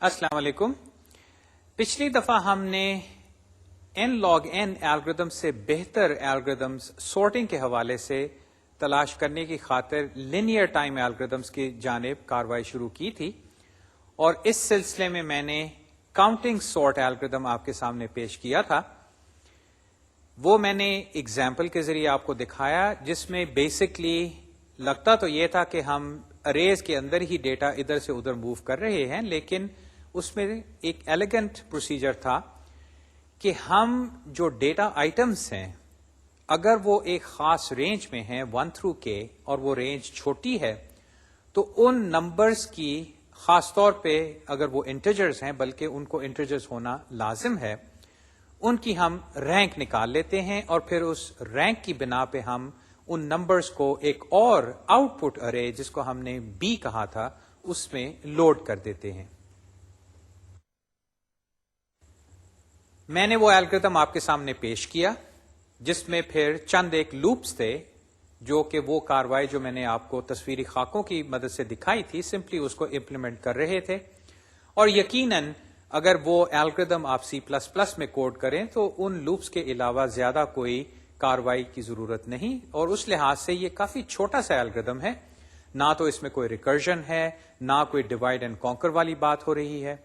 السلام علیکم. پچھلی دفعہ ہم نے n log n الگوریدم سے بہتر الگوریدمز سارٹنگ کے حوالے سے تلاش کرنے کی خاطر لینئر ٹائم الگوریدمز کی جانب کارروائی شروع کی تھی، اور اس سلسلے میں نے کاؤنٹنگ سارٹ الگوریدم آپ کے سامنے پیش کیا تھا. وہ میں نے ایگزامپل کے ذریعے آپ کو دکھایا، جس میں بیسکلی لگتا تو یہ تھا کہ ہم اریز کے اندر ہی ڈیٹا ادھر سے ادھر موو کر رہے ہیں، لیکن اس میں ایک ایلیگنٹ پروسیجر تھا کہ ہم جو ڈیٹا آئٹمس ہیں اگر وہ ایک خاص رینج میں ہیں 1 through k اور وہ رینج چھوٹی ہے، تو ان نمبرز کی خاص طور پہ اگر وہ انٹیجرز ہیں، بلکہ ان کو انٹیجرز ہونا لازم ہے، ان کی ہم رینک نکال لیتے ہیں، اور پھر اس رینک کی بنا پہ ہم ان نمبرز کو ایک اور آؤٹ پٹ ارے جس کو ہم نے بی کہا تھا اس میں لوڈ کر دیتے ہیں. میں نے وہ الگوریدم آپ کے سامنے پیش کیا، جس میں پھر چند ایک لوپس تھے جو کہ وہ کاروائی جو میں نے آپ کو تصویری خاکوں کی مدد سے دکھائی تھی سمپلی اس کو امپلیمنٹ کر رہے تھے. اور یقیناً اگر وہ الگوریدم آپ C++ میں کوڈ کریں تو ان لوپس کے علاوہ زیادہ کوئی کاروائی کی ضرورت نہیں، اور اس لحاظ سے یہ کافی چھوٹا سا الگوریدم ہے. نہ تو اس میں کوئی ریکرجن ہے، نہ کوئی ڈیوائڈ اینڈ کانکر والی بات ہو رہی ہے.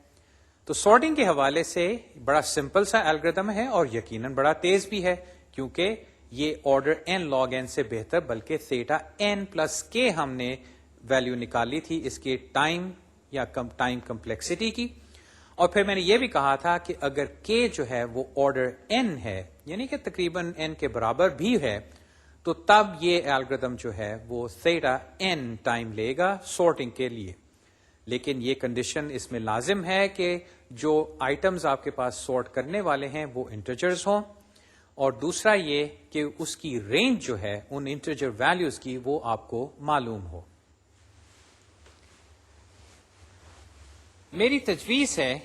تو سارٹنگ کے حوالے سے بڑا سمپل سا الگوریدم ہے، اور یقیناً بڑا تیز بھی ہے، کیونکہ یہ آرڈر n log n سے بہتر بلکہ θ n + k ہم نے ویلیو نکالی تھی اس کے ٹائم یا ٹائم کمپلیکسٹی کی. اور پھر میں نے یہ بھی کہا تھا کہ اگر k جو ہے وہ آرڈر n ہے، یعنی کہ تقریباً n کے برابر بھی ہے، تو تب یہ الگوریدم جو ہے وہ θ n ٹائم لے گا سارٹنگ کے لیے. لیکن یہ کنڈیشن اس میں لازم ہے کہ جو آئٹمز آپ کے پاس سارٹ کرنے والے ہیں وہ انٹیجرز ہوں، اور دوسرا یہ کہ اس کی رینج جو ہے ان انٹیجر ویلیوز کی وہ آپ کو معلوم ہو. میری تجویز ہے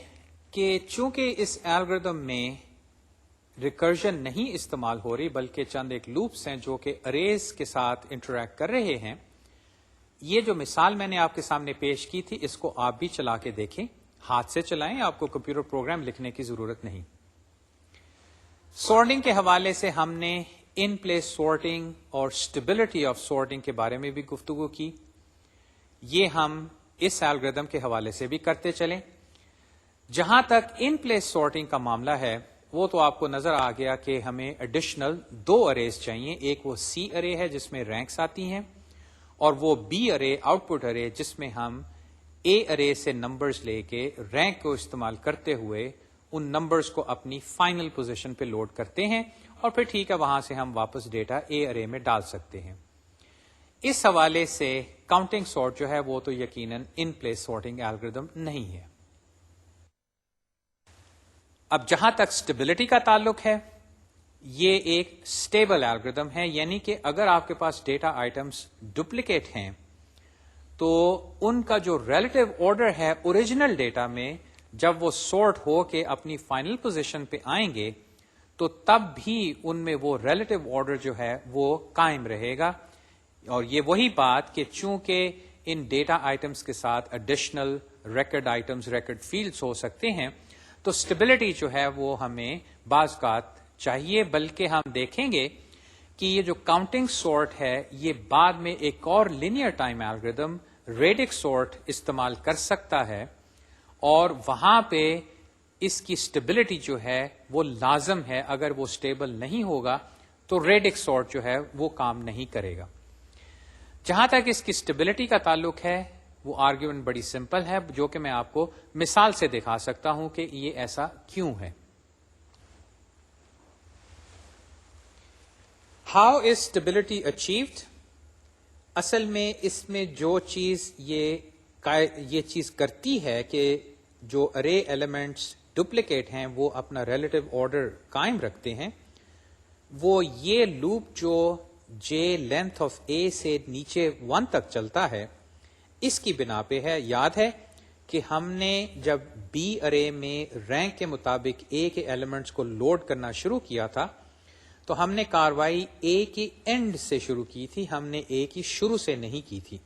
کہ چونکہ اس الگوریدم میں ریکرجن نہیں استعمال ہو رہی بلکہ چند ایک لوپس ہیں جو کہ اریز کے ساتھ انٹریکٹ کر رہے ہیں، یہ جو مثال میں نے آپ کے سامنے پیش کی تھی اس کو آپ بھی چلا کے دیکھیں، ہاتھ سے چلائیں، آپ کو کمپیوٹر پروگرام لکھنے کی ضرورت نہیں. سارٹنگ کے حوالے سے ہم نے ان پلیس سارٹنگ اور اسٹیبلٹی آف سارٹنگ کے بارے میں بھی گفتگو کی. یہ ہم اس الگوریدم کے حوالے سے بھی کرتے چلیں. جہاں تک ان پلیس سارٹنگ کا معاملہ ہے وہ تو آپ کو نظر آ گیا کہ ہمیں ایڈیشنل 2 اریز چاہیے. ایک وہ سی ارے ہے جس میں رینکس آتی ہیں، اور وہ بی ارے آؤٹ پٹ ارے جس میں ہم اے ارے سے نمبرز لے کے رینک کو استعمال کرتے ہوئے ان نمبرز کو اپنی فائنل پوزیشن پہ لوڈ کرتے ہیں، اور پھر ٹھیک ہے وہاں سے ہم واپس ڈیٹا اے ارے میں ڈال سکتے ہیں. اس حوالے سے کاؤنٹنگ سارٹ جو ہے وہ تو یقیناً ان پلیس سارٹنگ الگوریدم نہیں ہے. اب جہاں تک اسٹیبلٹی کا تعلق ہے، یہ ایک اسٹیبل الگوریدم ہے، یعنی کہ اگر آپ کے پاس ڈیٹا آئٹمس ڈپلیکیٹ ہیں تو ان کا جو ریلیٹو آرڈر ہے اوریجنل ڈیٹا میں جب وہ سارٹ ہو کے اپنی فائنل پوزیشن پہ آئیں گے تو تب بھی ان میں وہ ریلیٹو آرڈر جو ہے وہ قائم رہے گا. اور یہ وہی بات کہ چونکہ ان ڈیٹا آئٹمس کے ساتھ additional record items, record fields ہو سکتے ہیں، تو اسٹیبلٹی جو ہے وہ ہمیں بعض اوقات چاہیے. بلکہ ہم دیکھیں گے کہ یہ جو کاؤنٹنگ سارٹ ہے یہ بعد میں ایک اور linear time algorithm radix sort استعمال کر سکتا ہے، اور وہاں پہ اس کی اسٹیبلٹی جو ہے وہ لازم ہے. اگر وہ اسٹیبل نہیں ہوگا تو ریڈکس سارٹ جو ہے وہ کام نہیں کرے گا. جہاں تک اس کی اسٹیبلٹی کا تعلق ہے وہ آرگیومنٹ بڑی سمپل ہے، جو کہ میں آپ کو مثال سے دکھا سکتا ہوں کہ یہ ایسا کیوں ہے. How is stability achieved? اصل میں اس میں جو چیز یہ چیز کرتی ہے کہ جو ارے ایلیمنٹس ڈپلیکیٹ ہیں وہ اپنا ریلیٹو آرڈر قائم رکھتے ہیں، وہ یہ لوپ جو جے لینتھ آف اے سے نیچے 1 تک چلتا ہے اس کی بنا پہ ہے. یاد ہے کہ ہم نے جب بی ارے میں رینک کے مطابق اے کے ایلیمنٹس کو لوڈ کرنا شروع کیا تھا تو ہم نے کاروائی اے کی اینڈ سے شروع کی تھی، ہم نے اے کی شروع سے نہیں کی تھی.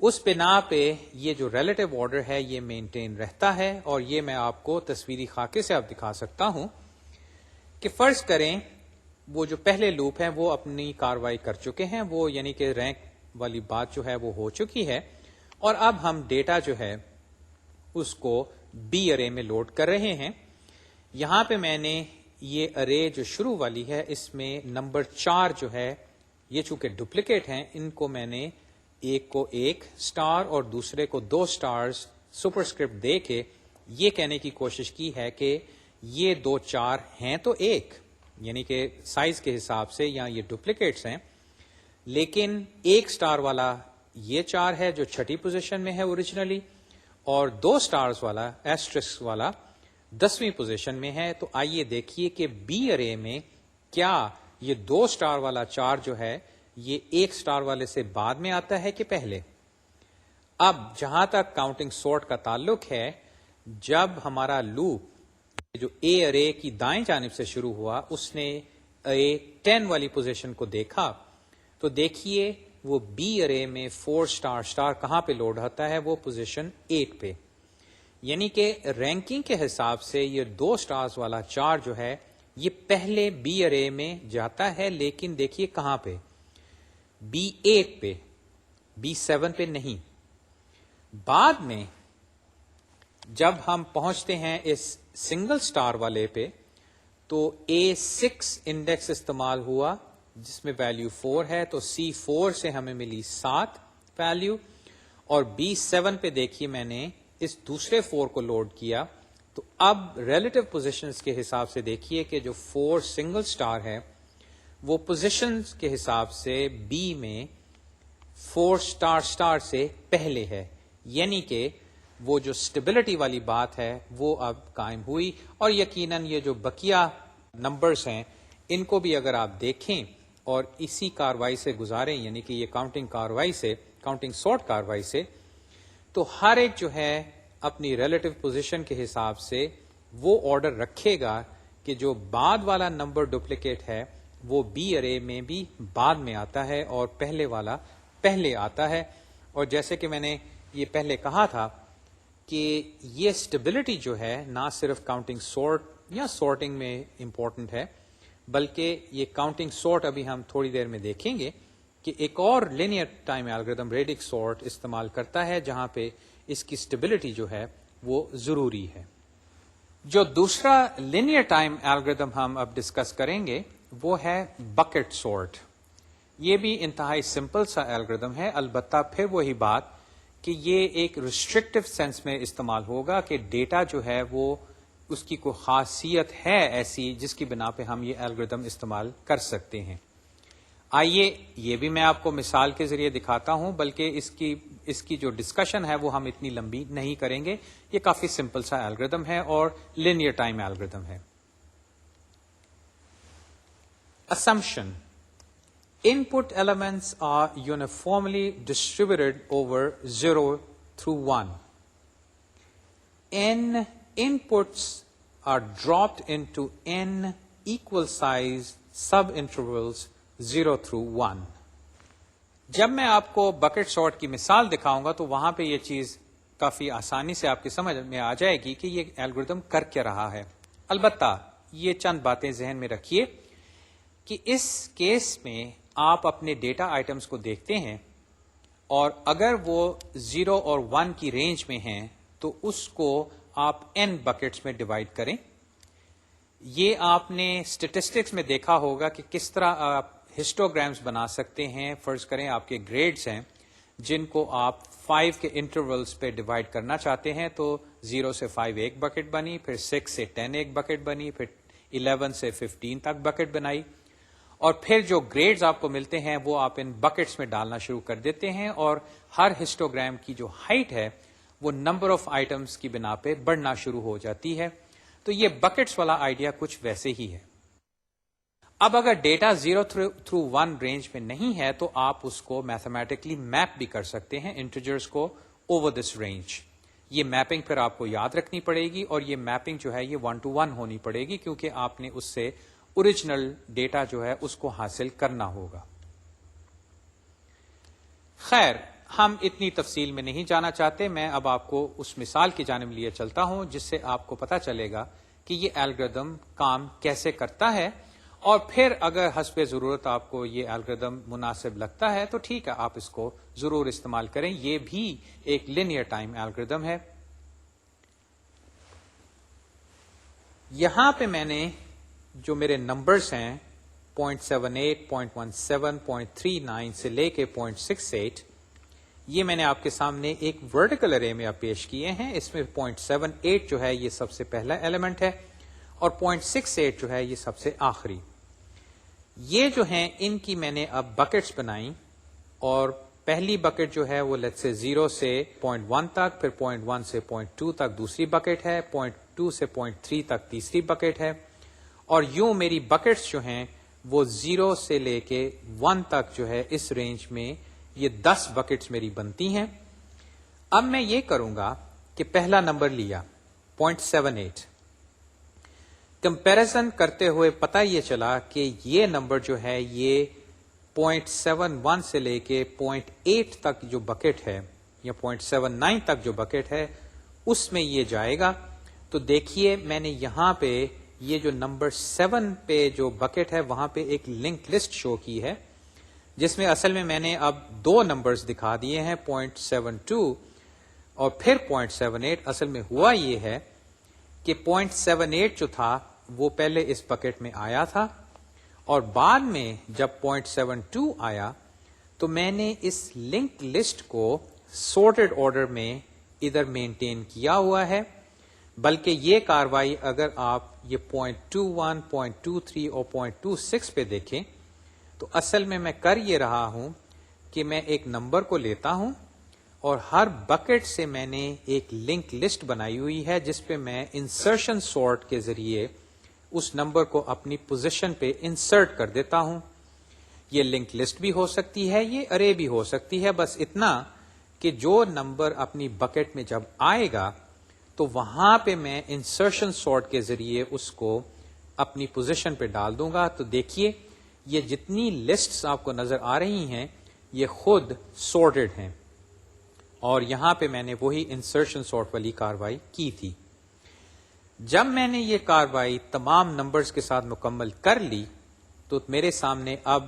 اس بنا پہ یہ جو ریلیٹو آرڈر ہے یہ مینٹین رہتا ہے، اور یہ میں آپ کو تصویری خاکے سے آپ دکھا سکتا ہوں کہ فرض کریں وہ جو پہلے لوپ ہیں وہ اپنی کاروائی کر چکے ہیں، وہ یعنی کہ رینک والی بات جو ہے وہ ہو چکی ہے، اور اب ہم ڈیٹا جو ہے اس کو بی ارے میں لوڈ کر رہے ہیں. یہاں پہ میں نے یہ ارے جو شروع والی ہے اس میں نمبر 4 جو ہے یہ چونکہ ڈپلیکیٹ ہیں، ان کو میں نے ایک کو 1 سٹار اور دوسرے کو 2 سٹارز سپرسکرپٹ دے کے یہ کہنے کی کوشش کی ہے کہ یہ 2 4 ہیں تو 1، یعنی کہ سائز کے حساب سے یا یہ ڈپلیکیٹس ہیں، لیکن 1 سٹار والا یہ 4 ہے جو چھٹی پوزیشن میں ہے اوریجنلی، اور 2 سٹارز والا ایسٹرس والا 10ویں پوزیشن میں ہے. تو آئیے دیکھیے کہ بی ارے میں کیا یہ 2 سٹار والا 4 جو ہے یہ 1 سٹار والے سے بعد میں آتا ہے کہ پہلے. اب جہاں تک کاؤنٹنگ سورٹ کا تعلق ہے، جب ہمارا لوپ جو اے ارے کی دائیں جانب سے شروع ہوا اس نے اے 10 والی پوزیشن کو دیکھا، تو دیکھیے وہ بی ارے میں 4 سٹار سٹار کہاں پہ لوڈ ہوتا ہے، وہ پوزیشن 8 پہ. یعنی کہ رینکنگ کے حساب سے یہ 2 سٹارز والا 4 جو ہے یہ پہلے بی ارے میں جاتا ہے، لیکن دیکھیے کہاں پہ، بی 8 پہ، بی 7 پہ نہیں. بعد میں جب ہم پہنچتے ہیں اس سنگل سٹار والے پہ تو A6 انڈیکس استعمال ہوا جس میں ویلیو 4 ہے، تو C4 سے ہمیں ملی 7 ویلیو، اور B7 پہ دیکھیے میں نے اس دوسرے 4 کو لوڈ کیا. تو اب ریلیٹو پوزیشنز کے حساب سے دیکھیے کہ جو 4 سنگل سٹار ہے وہ پوزیشنز کے حساب سے بی میں 4 سٹار سٹار سے پہلے ہے، یعنی کہ وہ جو سٹیبلٹی والی بات ہے وہ اب قائم ہوئی. اور یقیناً یہ جو بقیہ نمبرز ہیں ان کو بھی اگر آپ دیکھیں اور اسی کاروائی سے گزاریں، یعنی کہ یہ کاؤنٹنگ کاروائی سے، کاؤنٹنگ سورٹ کاروائی سے، تو ہر ایک جو ہے اپنی ریلیٹو پوزیشن کے حساب سے وہ آرڈر رکھے گا کہ جو بعد والا نمبر ڈپلیکیٹ ہے وہ بی ارے میں بھی بعد میں آتا ہے اور پہلے والا پہلے آتا ہے. اور جیسے کہ میں نے یہ پہلے کہا تھا کہ یہ اسٹیبلٹی جو ہے نہ صرف کاؤنٹنگ سورٹ یا سورٹنگ میں امپورٹنٹ ہے، بلکہ یہ کاؤنٹنگ سورٹ ابھی ہم تھوڑی دیر میں دیکھیں گے کہ ایک اور linear time algorithm radix sort استعمال کرتا ہے جہاں پہ اس کی اسٹیبلٹی جو ہے وہ ضروری ہے. جو دوسرا لینئر ٹائم الگورتھم ہم اب ڈسکس کریں گے وہ ہے بکٹ سورٹ. یہ بھی انتہائی سمپل سا الگورتھم ہے، البتہ پھر وہی بات کہ یہ ایک ریسٹرکٹیو سینس میں استعمال ہوگا کہ ڈیٹا جو ہے وہ اس کی کوئی خاصیت ہے ایسی جس کی بنا پہ ہم یہ الگورتھم استعمال کر سکتے ہیں. آئیے یہ بھی میں آپ کو مثال کے ذریعے دکھاتا ہوں، بلکہ اس کی جو ڈسکشن ہے وہ ہم اتنی لمبی نہیں کریں گے. یہ کافی سمپل سا الگورتھم ہے اور لینئر ٹائم الگورتھم ہے. Assumption. Input elements are uniformly distributed over 0 through 1. N inputs are dropped into n equal size sub-intervals 0 through 1. جب میں آپ کو بکٹ سارٹ کی مثال دکھاؤں گا تو وہاں پہ یہ چیز کافی آسانی سے آپ کی سمجھ میں آ جائے گی کہ یہ الگورتھم کر کیا رہا ہے. البتہ یہ چند باتیں ذہن میں رکھیے کہ اس کیس میں آپ اپنے ڈیٹا آئٹمس کو دیکھتے ہیں اور اگر وہ 0 اور 1 کی رینج میں ہیں تو اس کو آپ n بکٹس میں ڈیوائڈ کریں. یہ آپ نے اسٹیٹسٹکس میں دیکھا ہوگا کہ کس طرح آپ ہسٹوگرامز بنا سکتے ہیں. فرض کریں آپ کے گریڈز ہیں جن کو آپ 5 کے انٹرولز پہ ڈیوائڈ کرنا چاہتے ہیں، تو 0 سے 5 ایک بکٹ بنی، پھر 6 سے 10 ایک بکٹ بنی، پھر 11 سے 15 تک بکٹ بنائی، اور پھر جو گریڈز آپ کو ملتے ہیں وہ آپ ان بکٹس میں ڈالنا شروع کر دیتے ہیں، اور ہر ہسٹوگرام کی جو ہائٹ ہے وہ نمبر آف آئٹمس کی بنا پہ بڑھنا شروع ہو جاتی ہے. تو یہ بکٹس والا آئیڈیا کچھ ویسے ہی ہے. اب اگر ڈیٹا 0 تھرو 1 رینج میں نہیں ہے تو آپ اس کو میتھمیٹکلی میپ بھی کر سکتے ہیں انٹیجرز کو اوور دس رینج. یہ میپنگ پھر آپ کو یاد رکھنی پڑے گی، اور یہ میپنگ جو ہے یہ 1 to 1 ہونی پڑے گی کیونکہ آپ نے اس سے اوریجنل ڈیٹا جو ہے اس کو حاصل کرنا ہوگا. خیر، ہم اتنی تفصیل میں نہیں جانا چاہتے. میں اب آپ کو اس مثال کی جانب لیے چلتا ہوں جس سے آپ کو پتا چلے گا کہ یہ الگوریدم کام کیسے کرتا ہے, اور پھر اگر حسب ضرورت آپ کو یہ الگوریدم مناسب لگتا ہے تو ٹھیک ہے, آپ اس کو ضرور استعمال کریں. یہ بھی ایک لینئر ٹائم الگوریدم ہے. یہاں پہ میں نے جو میرے نمبرز ہیں 0.78, 0.17, 0.39 سے لے کے 0.68, یہ میں نے آپ کے سامنے ایک ورٹیکل ارے میں آپ پیش کیے ہیں. اس میں 0.78 جو ہے یہ سب سے پہلا ایلیمنٹ ہے, اور 0.68 جو ہے یہ سب سے آخری. یہ جو ہیں ان کی میں نے اب بکٹس بنائی, اور پہلی بکٹ جو ہے وہ لیٹس سے 0 سے 0.1 تک, پھر 0.1 سے 0.2 تک دوسری بکٹ ہے, 0.2 سے 0.3 تک تیسری بکٹ ہے, اور یوں میری بکٹس جو ہیں وہ 0 سے لے کے 1 تک جو ہے اس رینج میں یہ 10 بکٹس میری بنتی ہیں. اب میں یہ کروں گا کہ پہلا نمبر لیا 0.78, کمپیریزن کرتے ہوئے پتہ یہ چلا کہ یہ نمبر جو ہے یہ 0.71 سے لے کے 0.8 تک جو بکٹ ہے, یا 0.79 تک جو بکٹ ہے, اس میں یہ جائے گا. تو دیکھیے میں نے یہاں پہ یہ جو نمبر 7 پہ جو بکٹ ہے وہاں پہ ایک لنک لسٹ شو کی ہے, جس میں اصل میں نے اب دو نمبرز دکھا دیے ہیں 0.72 اور پھر 0.78. اصل میں ہوا یہ ہے کہ 0.78 جو تھا وہ پہلے اس بکٹ میں آیا تھا, اور بعد میں جب 0.72 آیا تو میں نے اس لنک لسٹ کو سورٹڈ آرڈر میں ادھر مینٹین کیا ہوا ہے. بلکہ یہ کاروائی اگر آپ یہ 0.21, 0.23 اور 0.26 پہ دیکھیں تو اصل میں کر یہ رہا ہوں کہ میں ایک نمبر کو لیتا ہوں, اور ہر بکٹ سے میں نے ایک لنک لسٹ بنائی ہوئی ہے جس پہ میں انسرشن سورٹ کے ذریعے اس نمبر کو اپنی پوزیشن پہ انسرٹ کر دیتا ہوں. یہ لنک لسٹ بھی ہو سکتی ہے, یہ ارے بھی ہو سکتی ہے, بس اتنا کہ جو نمبر اپنی بکٹ میں جب آئے گا تو وہاں پہ میں انسرشن سورٹ کے ذریعے اس کو اپنی پوزیشن پہ ڈال دوں گا. تو دیکھیے یہ جتنی لسٹس آپ کو نظر آ رہی ہیں یہ خود سورٹڈ ہیں, اور یہاں پہ میں نے وہی انسرشن سورٹ والی کاروائی کی تھی. جب میں نے یہ کاروائی تمام نمبرز کے ساتھ مکمل کر لی تو میرے سامنے اب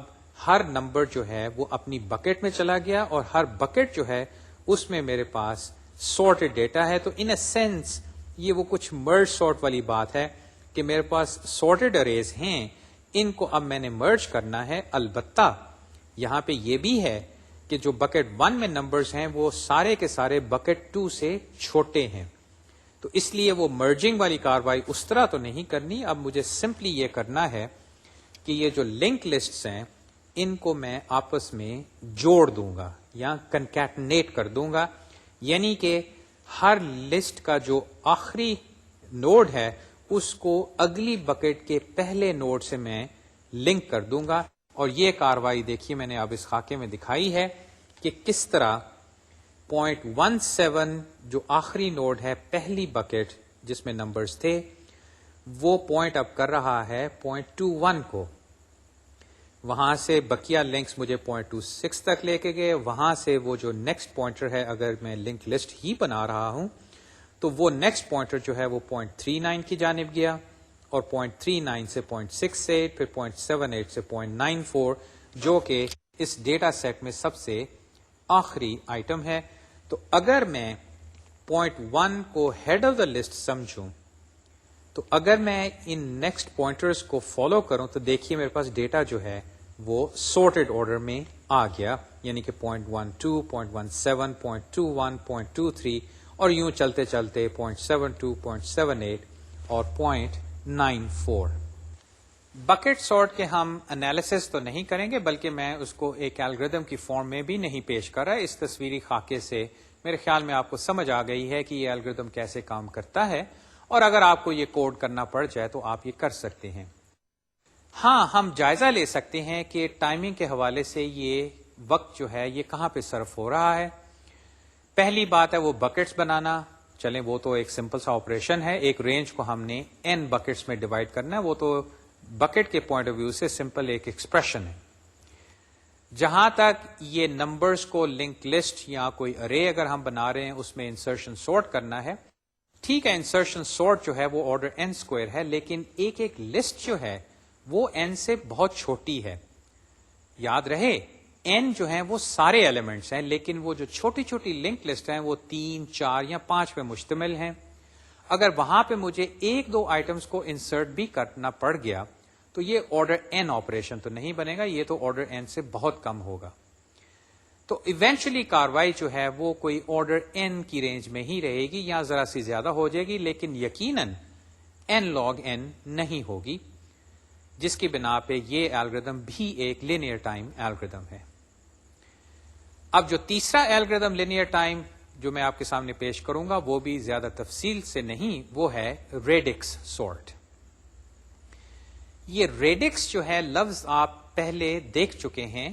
ہر نمبر جو ہے وہ اپنی بکٹ میں چلا گیا, اور ہر بکٹ جو ہے اس میں میرے پاس سورٹڈ ڈیٹا ہے. تو ان اے سینس یہ وہ کچھ مرج سورٹ والی بات ہے کہ میرے پاس سورٹڈ اریز ہیں, ان کو اب میں نے مرج کرنا ہے. البتہ یہاں پہ یہ بھی ہے کہ جو بکٹ 1 میں نمبرز ہیں وہ سارے کے سارے بکٹ 2 سے چھوٹے ہیں, تو اس لیے وہ مرجنگ والی کاروائی اس طرح تو نہیں کرنی. اب مجھے سمپلی یہ کرنا ہے کہ یہ جو لنک لسٹس ہیں ان کو میں آپس میں جوڑ دوں گا یا کنکیٹنیٹ کر دوں گا, یعنی کہ ہر لسٹ کا جو آخری نوڈ ہے اس کو اگلی بکٹ کے پہلے نوڈ سے میں لنک کر دوں گا. اور یہ کاروائی دیکھیے میں نے اب اس خاکے میں دکھائی ہے کہ کس طرح 0.17 جو آخری نوڈ ہے پہلی بکٹ جس میں نمبرز تھے وہ پوائنٹ اپ کر رہا ہے 0.21 کو. وہاں سے بقیہ لنکس مجھے 0.26 تک لے کے گئے. وہاں سے وہ جو نیکسٹ پوائنٹر ہے, اگر میں لنک لسٹ ہی بنا رہا ہوں تو وہ نیکسٹ پوائنٹر جو ہے وہ 0.39 کی جانب گیا, اور 0.39 سے 0.68, پھر 0.78 سے 0.94 جو کہ اس ڈیٹا سیٹ میں سب سے آخری آئٹم ہے. تو اگر میں 0.1 کو ہیڈ آف دا لسٹ سمجھوں تو اگر میں ان نیکسٹ پوائنٹرز کو فالو کروں تو دیکھیے میرے پاس ڈیٹا جو ہے وہ سورٹڈ آرڈر میں آ گیا, یعنی کہ 0.12, 0.17, 0.21, 0.23 اور یوں چلتے چلتے 0.72, 0.78 اور 0.94. بکٹ سارٹ کے ہم انالیسس تو نہیں کریں گے, بلکہ میں اس کو ایک الگوریدم کی فارم میں بھی نہیں پیش کر رہا. اس تصویری خاکے سے میرے خیال میں آپ کو سمجھ آ گئی ہے کہ یہ الگوریدم کیسے کام کرتا ہے, اور اگر آپ کو یہ کوڈ کرنا پڑ جائے تو آپ یہ کر سکتے ہیں. ہاں, ہم جائزہ لے سکتے ہیں کہ ٹائمنگ کے حوالے سے یہ وقت جو ہے یہ کہاں پہ صرف ہو رہا ہے. پہلی بات ہے وہ بکٹس بنانا. چلیں وہ تو ایک سمپل سا آپریشن ہے, ایک رینج کو ہم نے n بکٹس میں ڈیوائڈ کرنا ہے, وہ تو بکٹ کے پوائنٹ آف ویو سے سمپل ایک ایکسپریشن ہے. جہاں تک یہ نمبرز کو لنک لسٹ یا کوئی ارے اگر ہم بنا رہے ہیں اس میں انسرشن سورٹ کرنا ہے، ٹھیک ہے، انسرشن سورٹ جو ہے وہ آرڈر n اسکوائر ہے، لیکن ایک ایک لسٹ جو ہے وہ n سے بہت چھوٹی ہے. یاد رہے n جو ہیں وہ سارے ایلیمنٹس ہیں، لیکن وہ جو چھوٹی چھوٹی لنک لسٹ ہیں وہ 3، 4 یا 5 پہ مشتمل ہیں. اگر وہاں پہ مجھے 1-2 آئٹمس کو انسرٹ بھی کرنا پڑ گیا تو یہ آرڈر n آپریشن تو نہیں بنے گا، یہ تو آرڈر n سے بہت کم ہوگا. تو ایونچولی کاروائی جو ہے وہ کوئی آرڈر n کی رینج میں ہی رہے گی یا ذرا سی زیادہ ہو جائے گی، لیکن یقیناً n log n نہیں ہوگی، جس کی بنا پہ یہ الگوریدم بھی ایک لینئر ٹائم الگوریدم ہے. اب جو تیسرا الگوریدم لینئر ٹائم جو میں آپ کے سامنے پیش کروں گا وہ بھی زیادہ تفصیل سے نہیں، وہ ہے ریڈکس سورٹ. یہ ریڈکس جو ہے لفظ آپ پہلے دیکھ چکے ہیں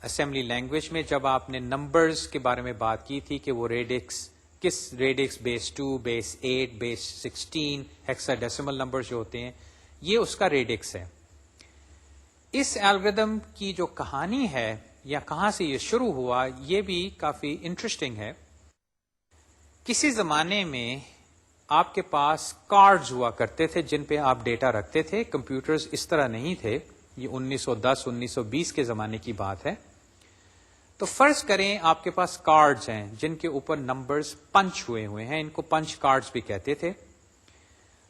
اسمبلی لینگویج میں، جب آپ نے نمبرز کے بارے میں بات کی تھی کہ وہ ریڈکس کس ریڈکس بیس 2، بیس 8، بیس 16 ہیکسا ڈیسیمل نمبر جو ہوتے ہیں یہ اس کا ریڈکس ہے. اس الگوریدم کی جو کہانی ہے یا کہاں سے یہ شروع ہوا یہ بھی کافی انٹرسٹنگ ہے. کسی زمانے میں آپ کے پاس کارڈز ہوا کرتے تھے جن پہ آپ ڈیٹا رکھتے تھے، کمپیوٹرز اس طرح نہیں تھے، یہ 1910-1920 کے زمانے کی بات ہے. تو فرض کریں آپ کے پاس کارڈز ہیں جن کے اوپر نمبرز پنچ ہوئے ہیں، ان کو پنچ کارڈز بھی کہتے تھے.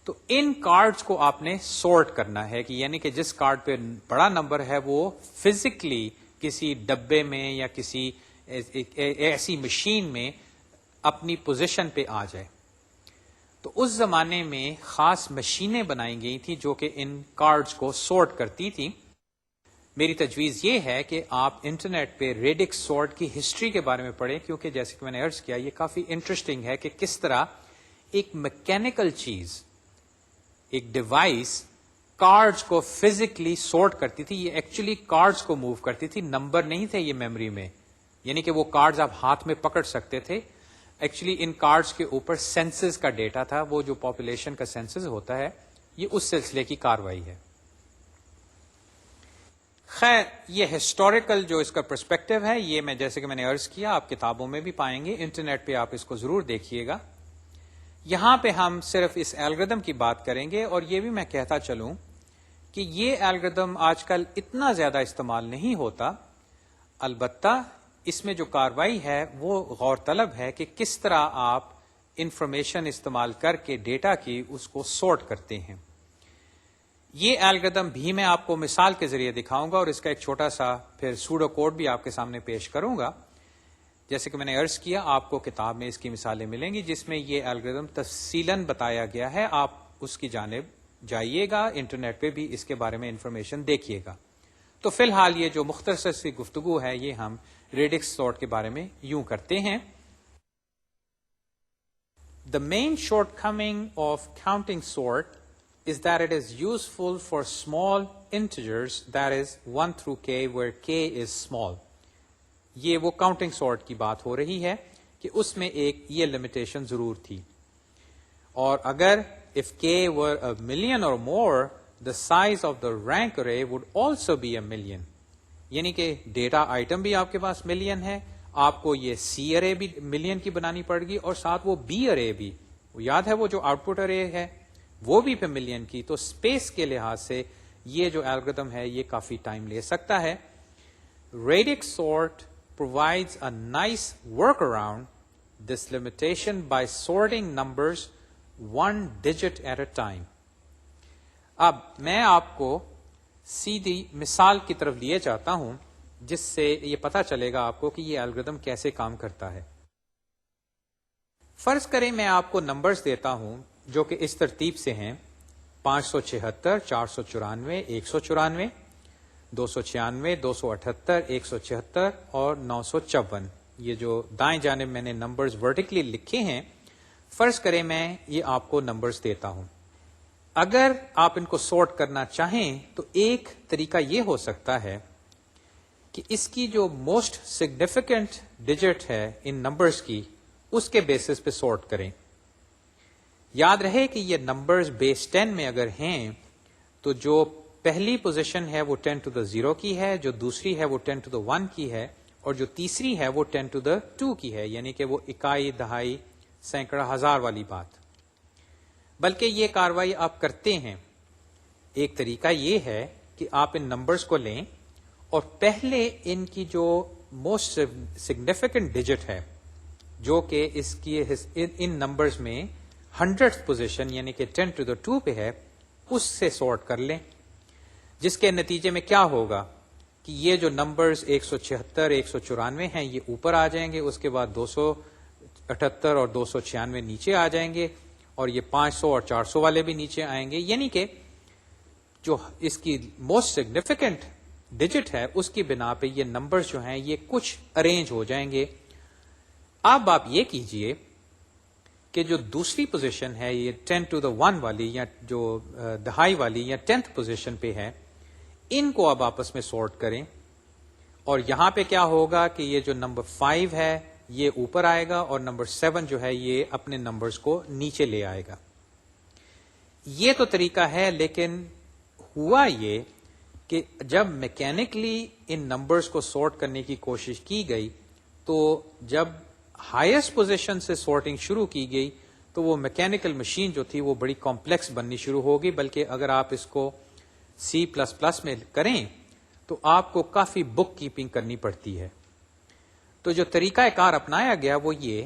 تو ان کارڈز کو آپ نے سورٹ کرنا ہے، کہ یعنی کہ جس کارڈ پہ بڑا نمبر ہے وہ فزیکلی کسی ڈبے میں یا کسی ایسی مشین میں اپنی پوزیشن پہ آ جائے. تو اس زمانے میں خاص مشینیں بنائی گئی تھی جو کہ ان کارڈز کو سورٹ کرتی تھی. میری تجویز یہ ہے کہ آپ انٹرنیٹ پہ ریڈکس سورٹ کی ہسٹری کے بارے میں پڑھیں، کیونکہ جیسے کہ میں نے عرض کیا یہ کافی انٹرسٹنگ ہے کہ کس طرح ایک میکینیکل چیز، ایک ڈیوائس کارڈز کو فزیکلی سورٹ کرتی تھی. یہ ایکچولی کارڈز کو موو کرتی تھی، نمبر نہیں تھے یہ میموری میں، یعنی کہ وہ کارڈز آپ ہاتھ میں پکڑ سکتے تھے. ایکچولی ان کارڈز کے اوپر سینسز کا ڈیٹا تھا، وہ جو پاپولیشن کا سینسز ہوتا ہے یہ اس سلسلے کی کاروائی ہے. خیر یہ ہسٹوریکل جو اس کا پرسپیکٹو ہے یہ میں جیسے کہ میں نے عرض کیا آپ کتابوں میں بھی پائیں گے، انٹرنیٹ پہ آپ اس کو ضرور دیکھیے گا. یہاں پہ ہم صرف اس الگوریدم کی بات کریں گے، اور یہ بھی میں کہتا چلوں کہ یہ الگوریدم آج کل اتنا زیادہ استعمال نہیں ہوتا. البتہ اس میں جو کاروائی ہے وہ غور طلب ہے کہ کس طرح آپ انفارمیشن استعمال کر کے ڈیٹا کی اس کو سورٹ کرتے ہیں. یہ الگوریدم بھی میں آپ کو مثال کے ذریعے دکھاؤں گا اور اس کا ایک چھوٹا سا پھر سوڈو کوڈ بھی آپ کے سامنے پیش کروں گا. جیسے کہ میں نے عرض کیا آپ کو کتاب میں اس کی مثالیں ملیں گی جس میں یہ الگوریدم تفصیلاً بتایا گیا ہے، آپ اس کی جانب جائیے گا، انٹرنیٹ پہ بھی اس کے بارے میں انفارمیشن دیکھیے گا. تو فی الحال یہ جو مختصر سی گفتگو ہے یہ ہم ریڈکس سورٹ کے بارے میں یوں کرتے ہیں. The main shortcoming of counting sort is that it is useful for small integers, that is 1 through k, where k is small. یہ وہ کاؤنٹنگ سورٹ کی بات ہو رہی ہے کہ اس میں ایک یہ لمیٹیشن ضرور تھی. اور اگر if k were a million or more, the size of the rank array would also be a million. یعنی کہ ڈیٹا آئٹم بھی آپ کے پاس ملین ہے، آپ کو یہ سی ارے بھی ملین کی بنانی پڑ گی اور ساتھ وہ بی ارے بھی، یاد ہے وہ جو آؤٹ پٹ ارے ہے وہ بھی پھر ملین کی. تو اسپیس کے لحاظ سے یہ جو الگوریدم ہے یہ کافی ٹائم لے سکتا ہے. Radix sort provides a nice workaround this limitation by sorting numbers one digit at a time. اب میں آپ کو سیدھی مثال کی طرف لیے چاہتا ہوں جس سے یہ پتا چلے گا آپ کو کہ یہ الگوریدم کیسے کام کرتا ہے. فرض کریں میں آپ کو نمبرز دیتا ہوں جو کہ اس ترتیب سے ہیں: 576، 494، 194، 296، 278، 176 اور 954. یہ جو دائیں جانب میں نے نمبرز ورٹیکلی لکھے ہیں، فرض کریں میں یہ آپ کو نمبرز دیتا ہوں. اگر آپ ان کو سورٹ کرنا چاہیں تو ایک طریقہ یہ ہو سکتا ہے کہ اس کی جو موسٹ سگنیفیکنٹ ڈیجٹ ہے ان نمبرز کی اس کے بیسس پہ سورٹ کریں. یاد رہے کہ یہ نمبرز بیس 10 میں اگر ہیں تو جو پہلی پوزیشن ہے وہ 10 to the 0 کی ہے، جو دوسری ہے وہ 10 to the 1 کی ہے، اور جو تیسری ہے وہ 10 to the 2 کی ہے، یعنی کہ وہ اکائی، دہائی، سینکڑا، ہزار والی بات۔ بلکہ یہ کاروائی آپ کرتے ہیں، ایک طریقہ یہ ہے کہ آپ ان نمبرز کو لیں اور پہلے ان کی جو موسٹ سگنیفیکنٹ ڈیجٹ ہے، جو کہ اس کی ان نمبرز میں 100th پوزیشن یعنی کہ 10 to the 2 پہ ہے، اس سے سارٹ کر لیں، جس کے نتیجے میں کیا ہوگا کہ یہ جو نمبرز 176، 194 ہیں یہ اوپر آ جائیں گے، اس کے بعد 278 اور 296 نیچے آ جائیں گے، اور یہ 500 اور 400 والے بھی نیچے آئیں گے، یعنی کہ جو اس کی موسٹ سگنیفیکنٹ ڈیجٹ ہے اس کی بنا پہ یہ نمبرز جو ہیں یہ کچھ ارینج ہو جائیں گے۔ اب آپ یہ کیجئے کہ جو دوسری پوزیشن ہے یہ 10 to the 1 والی یا جو دہائی والی یا 10th پوزیشن پہ ہے، ان کو اب آپس میں سارٹ کریں، اور یہاں پہ کیا ہوگا کہ یہ جو نمبر 5 ہے یہ اوپر آئے گا، اور نمبر 7 جو ہے یہ اپنے نمبرز کو نیچے لے آئے گا۔ یہ تو طریقہ ہے، لیکن ہوا یہ کہ جب میکینکلی ان نمبرز کو سارٹ کرنے کی کوشش کی گئی تو جب ہائیسٹ پوزیشن سے سارٹنگ شروع کی گئی تو وہ میکینیکل مشین جو تھی وہ بڑی کمپلیکس بننی شروع ہوگی، بلکہ اگر آپ اس کو C++ میں کریں تو آپ کو کافی بک کیپنگ کرنی پڑتی ہے۔ تو جو طریقہ کار اپنایا گیا وہ یہ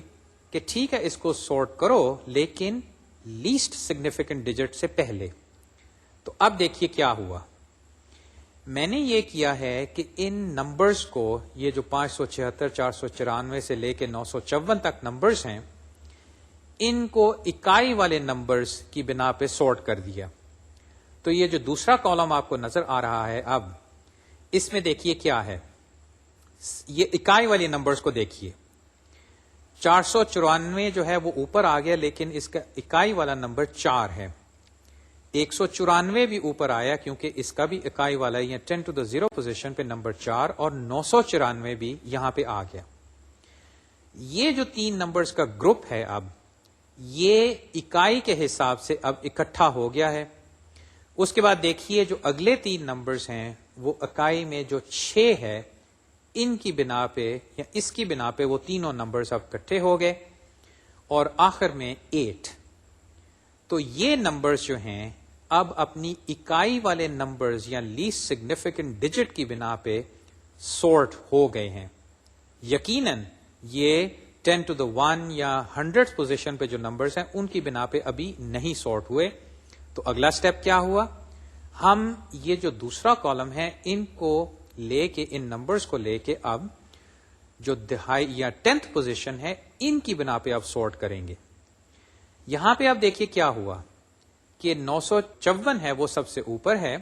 کہ ٹھیک ہے اس کو سارٹ کرو لیکن لیسٹ سگنیفیکنٹ ڈیجٹ سے پہلے۔ تو اب دیکھیے کیا ہوا، میں نے یہ کیا ہے کہ ان نمبرز کو، یہ جو 576، 494 سے لے کے 954 تک نمبرز ہیں، ان کو اکائی والے نمبرز کی بنا پہ سارٹ کر دیا۔ تو یہ جو دوسرا کالم آپ کو نظر آ رہا ہے، اب اس میں دیکھیے کیا ہے، یہ اکائی والی نمبرز کو دیکھیے، 494 جو ہے وہ اوپر آ گیا، لیکن اس کا اکائی والا نمبر 4 ہے۔ 194 بھی اوپر آیا کیونکہ اس کا بھی اکائی والا ہے، یا 10 to the 0 پوزیشن پہ نمبر 4، اور 994 بھی یہاں پہ آ گیا۔ یہ جو تین نمبرز کا گروپ ہے اب یہ اکائی کے حساب سے اب اکٹھا ہو گیا ہے۔ اس کے بعد دیکھیے جو اگلے تین نمبرز ہیں وہ اکائی میں جو 6 ہے، ان کی بنا پہ یا اس کی بنا پہ وہ تینوں نمبرز اب اکٹھے ہو گئے، اور آخر میں 8۔ تو یہ نمبرز جو ہیں اب اپنی اکائی والے نمبرز یا لیسٹ سگنیفیکنٹ ڈیجٹ کی بنا پہ سارٹ ہو گئے ہیں۔ یقیناً یہ 10 to the 1 یا 100th پوزیشن پہ جو نمبرز ہیں ان کی بنا پہ ابھی نہیں سارٹ ہوئے۔ تو اگلا سٹیپ کیا ہوا، ہم یہ جو دوسرا کالم ہے ان کو لے کے، ان نمبرز کو لے کے اب جو دہائی یا 10th پوزیشن ہے ان کی بنا پہ اب سارٹ کریں گے۔ یہاں پہ اب دیکھیے کیا ہوا کہ 954 ہے وہ سب سے اوپر ہے،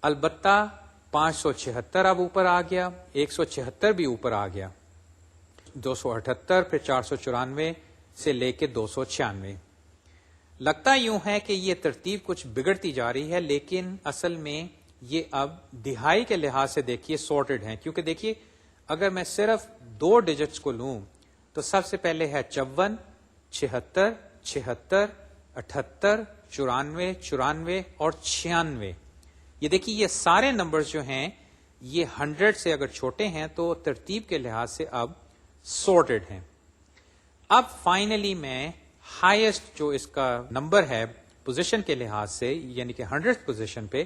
البتہ 576 اب اوپر آ گیا، 176 بھی اوپر آ گیا، 278 پھر 494 سے لے کے 296۔ لگتا یوں ہے کہ یہ ترتیب کچھ بگڑتی جا رہی ہے، لیکن اصل میں یہ اب دہائی کے لحاظ سے دیکھیے سارٹڈ ہیں، کیونکہ دیکھیے اگر میں صرف 2 ڈیجٹس کو لوں تو سب سے پہلے ہے 54، 76، 76، 78، 94، 94 اور 96۔ یہ دیکھیے یہ سارے نمبرز جو ہیں یہ 100 سے اگر چھوٹے ہیں تو ترتیب کے لحاظ سے اب سارٹڈ ہیں۔ اب فائنلی میں ہائیسٹ جو اس کا نمبر ہے پوزیشن کے لحاظ سے، یعنی کہ 100th پوزیشن پہ،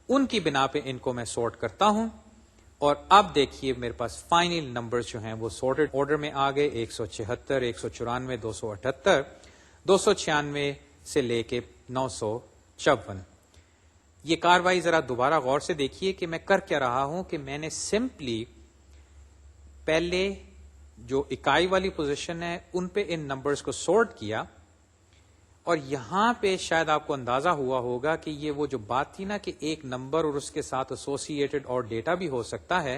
ان کی بنا پہ ان کو میں سارٹ کرتا ہوں، اور اب دیکھیے میرے پاس فائنل نمبرز جو ہیں وہ سارٹڈ آرڈر میں آ گئے، 176، 194، 278، 296 سے لے کے 954۔ یہ کاروائی ذرا دوبارہ غور سے دیکھیے کہ میں کر کیا رہا ہوں کہ میں نے سمپلی پہلے جو اکائی والی پوزیشن ہے ان پہ ان نمبرز کو سارٹ کیا، اور یہاں پہ شاید آپ کو اندازہ ہوا ہوگا کہ یہ وہ جو بات تھی نا کہ ایک نمبر اور اس کے ساتھ ایسوسیٹڈ اور ڈیٹا بھی ہو سکتا ہے،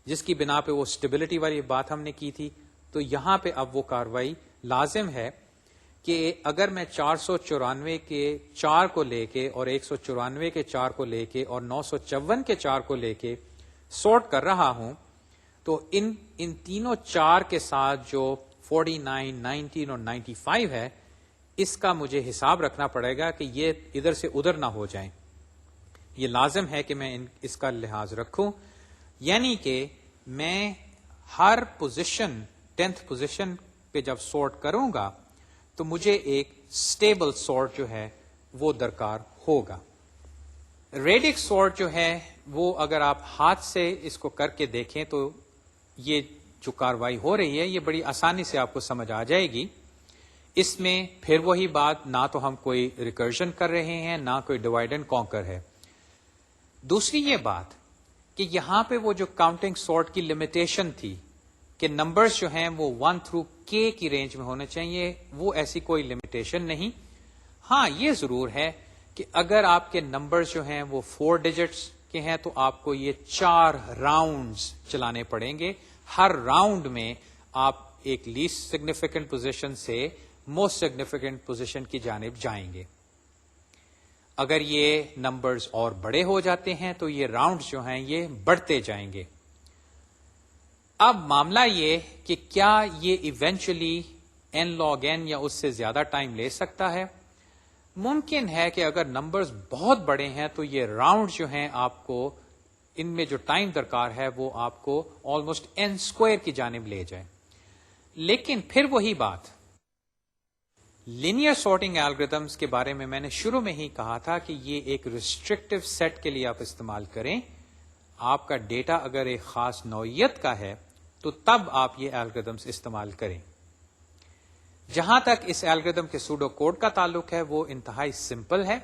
جس کی بنا پہ وہ اسٹیبلٹی والی بات ہم نے کی تھی، تو یہاں پہ اب وہ کاروائی لازم ہے کہ اگر میں 494 کے 4 کو لے کے اور 194 کے 4 کو لے کے اور 954 کے 4 کو لے کے سارٹ کر رہا ہوں، تو ان تینوں 4 کے ساتھ جو 49، 19 اور 95 ہے، اس کا مجھے حساب رکھنا پڑے گا کہ یہ ادھر سے ادھر نہ ہو جائیں، یہ لازم ہے کہ میں اس کا لحاظ رکھوں، یعنی کہ میں ہر پوزیشن 10th پوزیشن پہ جب سورٹ کروں گا تو مجھے ایک اسٹیبل سورٹ جو ہے وہ درکار ہوگا. ریڈکس سورٹ جو ہے وہ اگر آپ ہاتھ سے اس کو کر کے دیکھیں تو یہ جو کاروائی ہو رہی ہے یہ بڑی آسانی سے آپ کو سمجھ آ جائے گی. اس میں پھر وہی بات، نہ تو ہم کوئی ریکرجن کر رہے ہیں نہ کوئی ڈیوائڈ اینڈ کانکر ہے. دوسری یہ بات کہ یہاں پہ وہ جو کاؤنٹنگ سورٹ کی لمیٹیشن تھی کہ نمبرز جو ہیں وہ 1 through k کی رینج میں ہونے چاہیے، وہ ایسی کوئی لمیٹیشن نہیں. ہاں یہ ضرور ہے کہ اگر آپ کے نمبرز جو ہیں وہ 4 ڈیجٹس کے ہیں تو آپ کو یہ 4 راؤنڈز چلانے پڑیں گے. ہر راؤنڈ میں آپ ایک لیسٹ سگنیفیکنٹ پوزیشن سے موسٹ سگنیفیکنٹ پوزیشن کی جانب جائیں گے. اگر یہ نمبرز اور بڑے ہو جاتے ہیں تو یہ راؤنڈز جو ہیں یہ بڑھتے جائیں گے. اب معاملہ یہ کہ کیا یہ ایونچولی n log n یا اس سے زیادہ ٹائم لے سکتا ہے؟ ممکن ہے کہ اگر نمبرز بہت بڑے ہیں تو یہ راؤنڈ جو ہیں آپ کو ان میں جو ٹائم درکار ہے وہ آپ کو آلموسٹ n اسکوائر کی جانب لے جائے. لیکن پھر وہی بات، لینئر سارٹنگ الگوریدمز کے بارے میں نے شروع میں ہی کہا تھا کہ یہ ایک ریسٹرکٹیو سیٹ کے لیے آپ استعمال کریں. آپ کا ڈیٹا اگر ایک خاص نوعیت کا ہے تو تب آپ یہ الگوریدمز استعمال کریں. جہاں تک اس الگوریدم کے سوڈو کوڈ کا تعلق ہے وہ انتہائی سمپل ہے.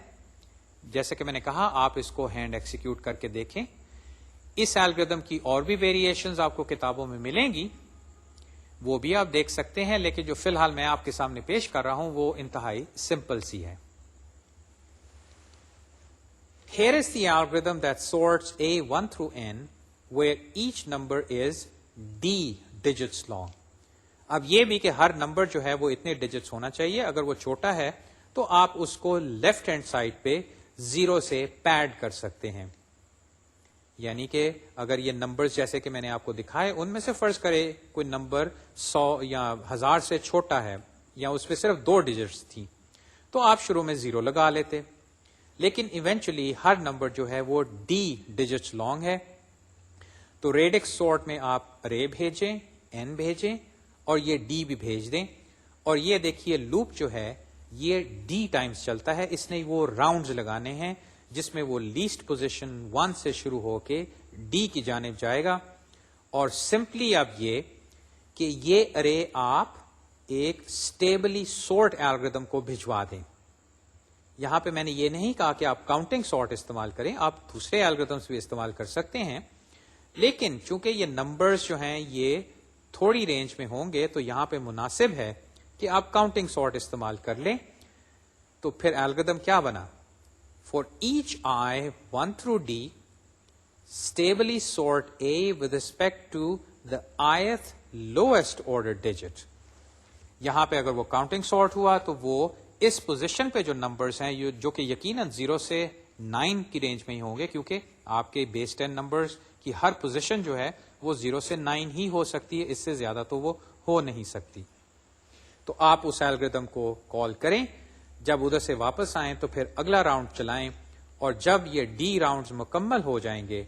جیسے کہ میں نے کہا آپ اس کو ہینڈ ایکسیکیوٹ کر کے دیکھیں. اس الگوریدم کی اور بھی ویریشنز آپ کو کتابوں میں ملیں گی، وہ بھی آپ دیکھ سکتے ہیں، لیکن جو فی الحال میں آپ کے سامنے پیش کر رہا ہوں وہ انتہائی سمپل سی ہے. Here is the algorithm that sorts A1 through n where each number is d digits long. اب یہ بھی کہ ہر نمبر جو ہے وہ اتنے ڈیجٹس ہونا چاہیے. اگر وہ چھوٹا ہے تو آپ اس کو لیفٹ ہینڈ سائڈ پہ 0 سے پیڈ کر سکتے ہیں. یعنی کہ اگر یہ نمبرز جیسے کہ میں نے آپ کو دکھائے ان میں سے فرض کرے کوئی نمبر 100 یا 1000 سے چھوٹا ہے یا اس پہ صرف 2 ڈیجٹس تھی تو آپ شروع میں 0 لگا لیتے. لیکن ایونچولی ہر نمبر جو ہے وہ ڈی ڈیجٹس لانگ ہے. تو ریڈکس سورٹ میں آپ رے بھیجیں، n بھیجیں اور یہ ڈی بھی بھیج دیں. اور یہ دیکھیے لوپ جو ہے یہ ڈی ٹائمز چلتا ہے. اس نے وہ راؤنڈز لگانے ہیں جس میں وہ لیسٹ پوزیشن 1 سے شروع ہو کے ڈی کی جانب جائے گا. اور سمپلی اب یہ کہ یہ ارے آپ ایک اسٹیبلی سورٹ الگوریدم کو بھجوا دیں. یہاں پہ میں نے یہ نہیں کہا کہ آپ کاؤنٹنگ سارٹ استعمال کریں، آپ دوسرے الگوریدمس بھی استعمال کر سکتے ہیں. لیکن چونکہ یہ نمبرز جو ہیں یہ تھوڑی رینج میں ہوں گے تو یہاں پہ مناسب ہے کہ آپ کاؤنٹنگ سارٹ استعمال کر لیں. تو پھر الگوریدم کیا بنا؟ For H I 1 through d stably sort a with respect to the ith lowest order digit. یہاں پہ اگر وہ کاؤنٹنگ سارٹ ہوا تو وہ اس پوزیشن پہ جو نمبرز ہیں جو کہ یقیناً 0 سے 9 کی رینج میں ہی ہوں گے، کیونکہ آپ کے بیس 10 نمبرز کی ہر پوزیشن جو ہے وہ 0 سے 9 ہی ہو سکتی ہے، اس سے زیادہ تو وہ ہو نہیں سکتی. تو آپ اس الگوریدم کو کال کریں، جب ادھر سے واپس آئیں تو پھر اگلا راؤنڈ چلائیں اور جب یہ ڈی راؤنڈز مکمل ہو جائیں گے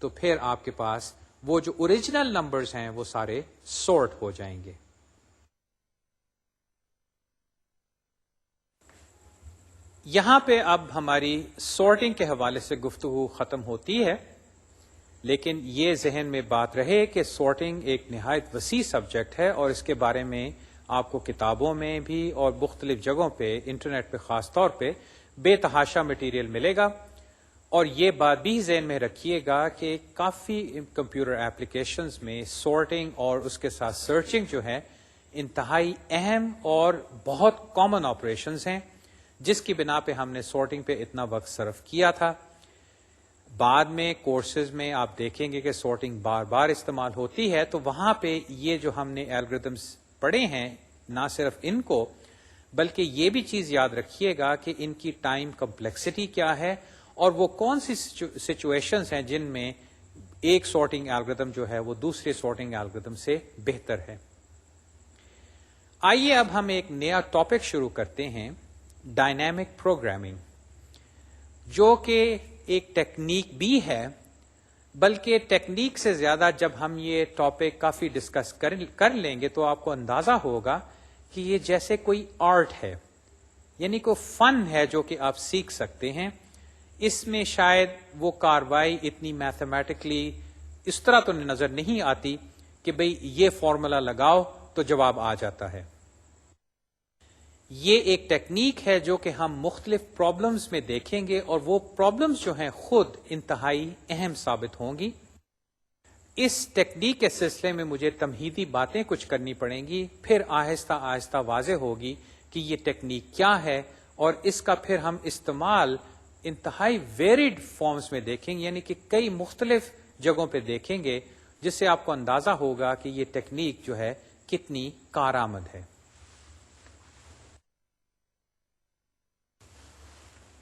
تو پھر آپ کے پاس وہ جو اوریجنل نمبرز ہیں وہ سارے سورٹ ہو جائیں گے. یہاں پہ اب ہماری سارٹنگ کے حوالے سے گفتگو ختم ہوتی ہے، لیکن یہ ذہن میں بات رہے کہ سارٹنگ ایک نہایت وسیع سبجیکٹ ہے اور اس کے بارے میں آپ کو کتابوں میں بھی اور مختلف جگہوں پہ انٹرنیٹ پہ خاص طور پہ بے تحاشا مٹیریل ملے گا. اور یہ بات بھی ذہن میں رکھیے گا کہ کافی کمپیوٹر ایپلیکیشنز میں سارٹنگ اور اس کے ساتھ سرچنگ جو ہے انتہائی اہم اور بہت کامن آپریشنز ہیں، جس کی بنا پہ ہم نے سارٹنگ پہ اتنا وقت صرف کیا تھا. بعد میں کورسز میں آپ دیکھیں گے کہ سارٹنگ بار بار استعمال ہوتی ہے، تو وہاں پہ یہ جو ہم نے الگوریدمس پڑھے ہیں نہ صرف ان کو بلکہ یہ بھی چیز یاد رکھیے گا کہ ان کی ٹائم کمپلیکسٹی کیا ہے اور وہ کون سی سچویشنز ہیں جن میں ایک سارٹنگ الگوریدم جو ہے وہ دوسرے سارٹنگ الگوریدم سے بہتر ہے. آئیے اب ہم ایک نیا ٹاپک شروع کرتے ہیں، ڈائنامک پروگرامنگ، جو کہ ایک ٹیکنیک بھی ہے، بلکہ ٹیکنیک سے زیادہ جب ہم یہ ٹاپک کافی ڈسکس کر لیں گے تو آپ کو اندازہ ہوگا کہ یہ جیسے کوئی آرٹ ہے، یعنی کوئی فن ہے جو کہ آپ سیکھ سکتے ہیں. اس میں شاید وہ کاروائی اتنی میتھمیٹکلی اس طرح تو نظر نہیں آتی کہ بھئی یہ فارمولا لگاؤ تو جواب آ جاتا ہے. یہ ایک ٹیکنیک ہے جو کہ ہم مختلف پرابلمز میں دیکھیں گے، اور وہ پرابلمز جو ہیں خود انتہائی اہم ثابت ہوں گی. اس ٹیکنیک کے سلسلے میں مجھے تمہیدی باتیں کچھ کرنی پڑیں گی، پھر آہستہ آہستہ واضح ہوگی کہ یہ ٹیکنیک کیا ہے، اور اس کا پھر ہم استعمال انتہائی ویریڈ فارمز میں دیکھیں گے، یعنی کہ کئی مختلف جگہوں پہ دیکھیں گے، جس سے آپ کو اندازہ ہوگا کہ یہ ٹیکنیک جو ہے کتنی کارآمد ہے.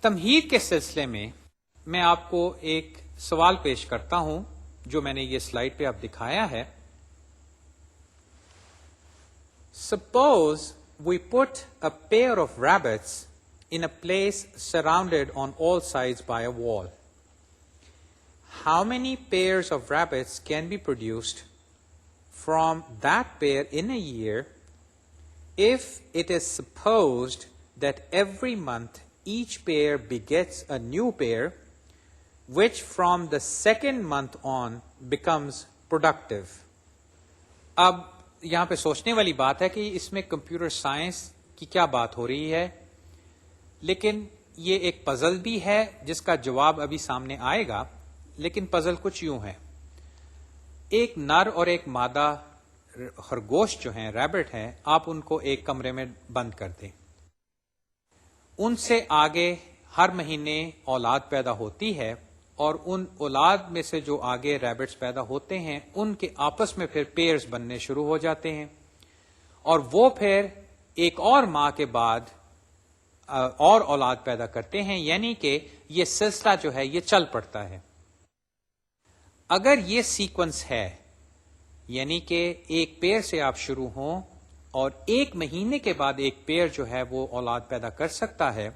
تمہید کے سلسلے میں میں آپ کو ایک سوال پیش کرتا ہوں جو میں نے یہ سلائیڈ پہ آپ دکھایا ہے. Suppose we put a pair of rabbits in a place surrounded on all sides by a wall. How many pairs of rabbits can be produced from that pair in a year if it is supposed that every month each pair begets a new pair which from the second month on becomes productive? اب یہاں پہ سوچنے والی بات ہے کہ اس میں computer science کی کیا بات ہو رہی ہے، لیکن یہ ایک پزل بھی ہے جس کا جواب ابھی سامنے آئے گا. لیکن پزل کچھ یوں ہے، ایک نر اور ایک مادہ خرگوش جو ہیں، ریبٹ ہیں، آپ ان کو ایک کمرے میں بند کر دیں. ان سے آگے ہر مہینے اولاد پیدا ہوتی ہے، اور ان اولاد میں سے جو آگے ریبٹس پیدا ہوتے ہیں ان کے آپس میں پھر پیئرز بننے شروع ہو جاتے ہیں، اور وہ پھر ایک اور ماہ کے بعد اور اولاد پیدا کرتے ہیں، یعنی کہ یہ سلسلہ جو ہے یہ چل پڑتا ہے. اگر یہ سیکوینس ہے، یعنی کہ ایک پیئر سے آپ شروع ہوں اور ایک مہینے کے بعد ایک پیئر جو ہے وہ اولاد پیدا کر سکتا ہے،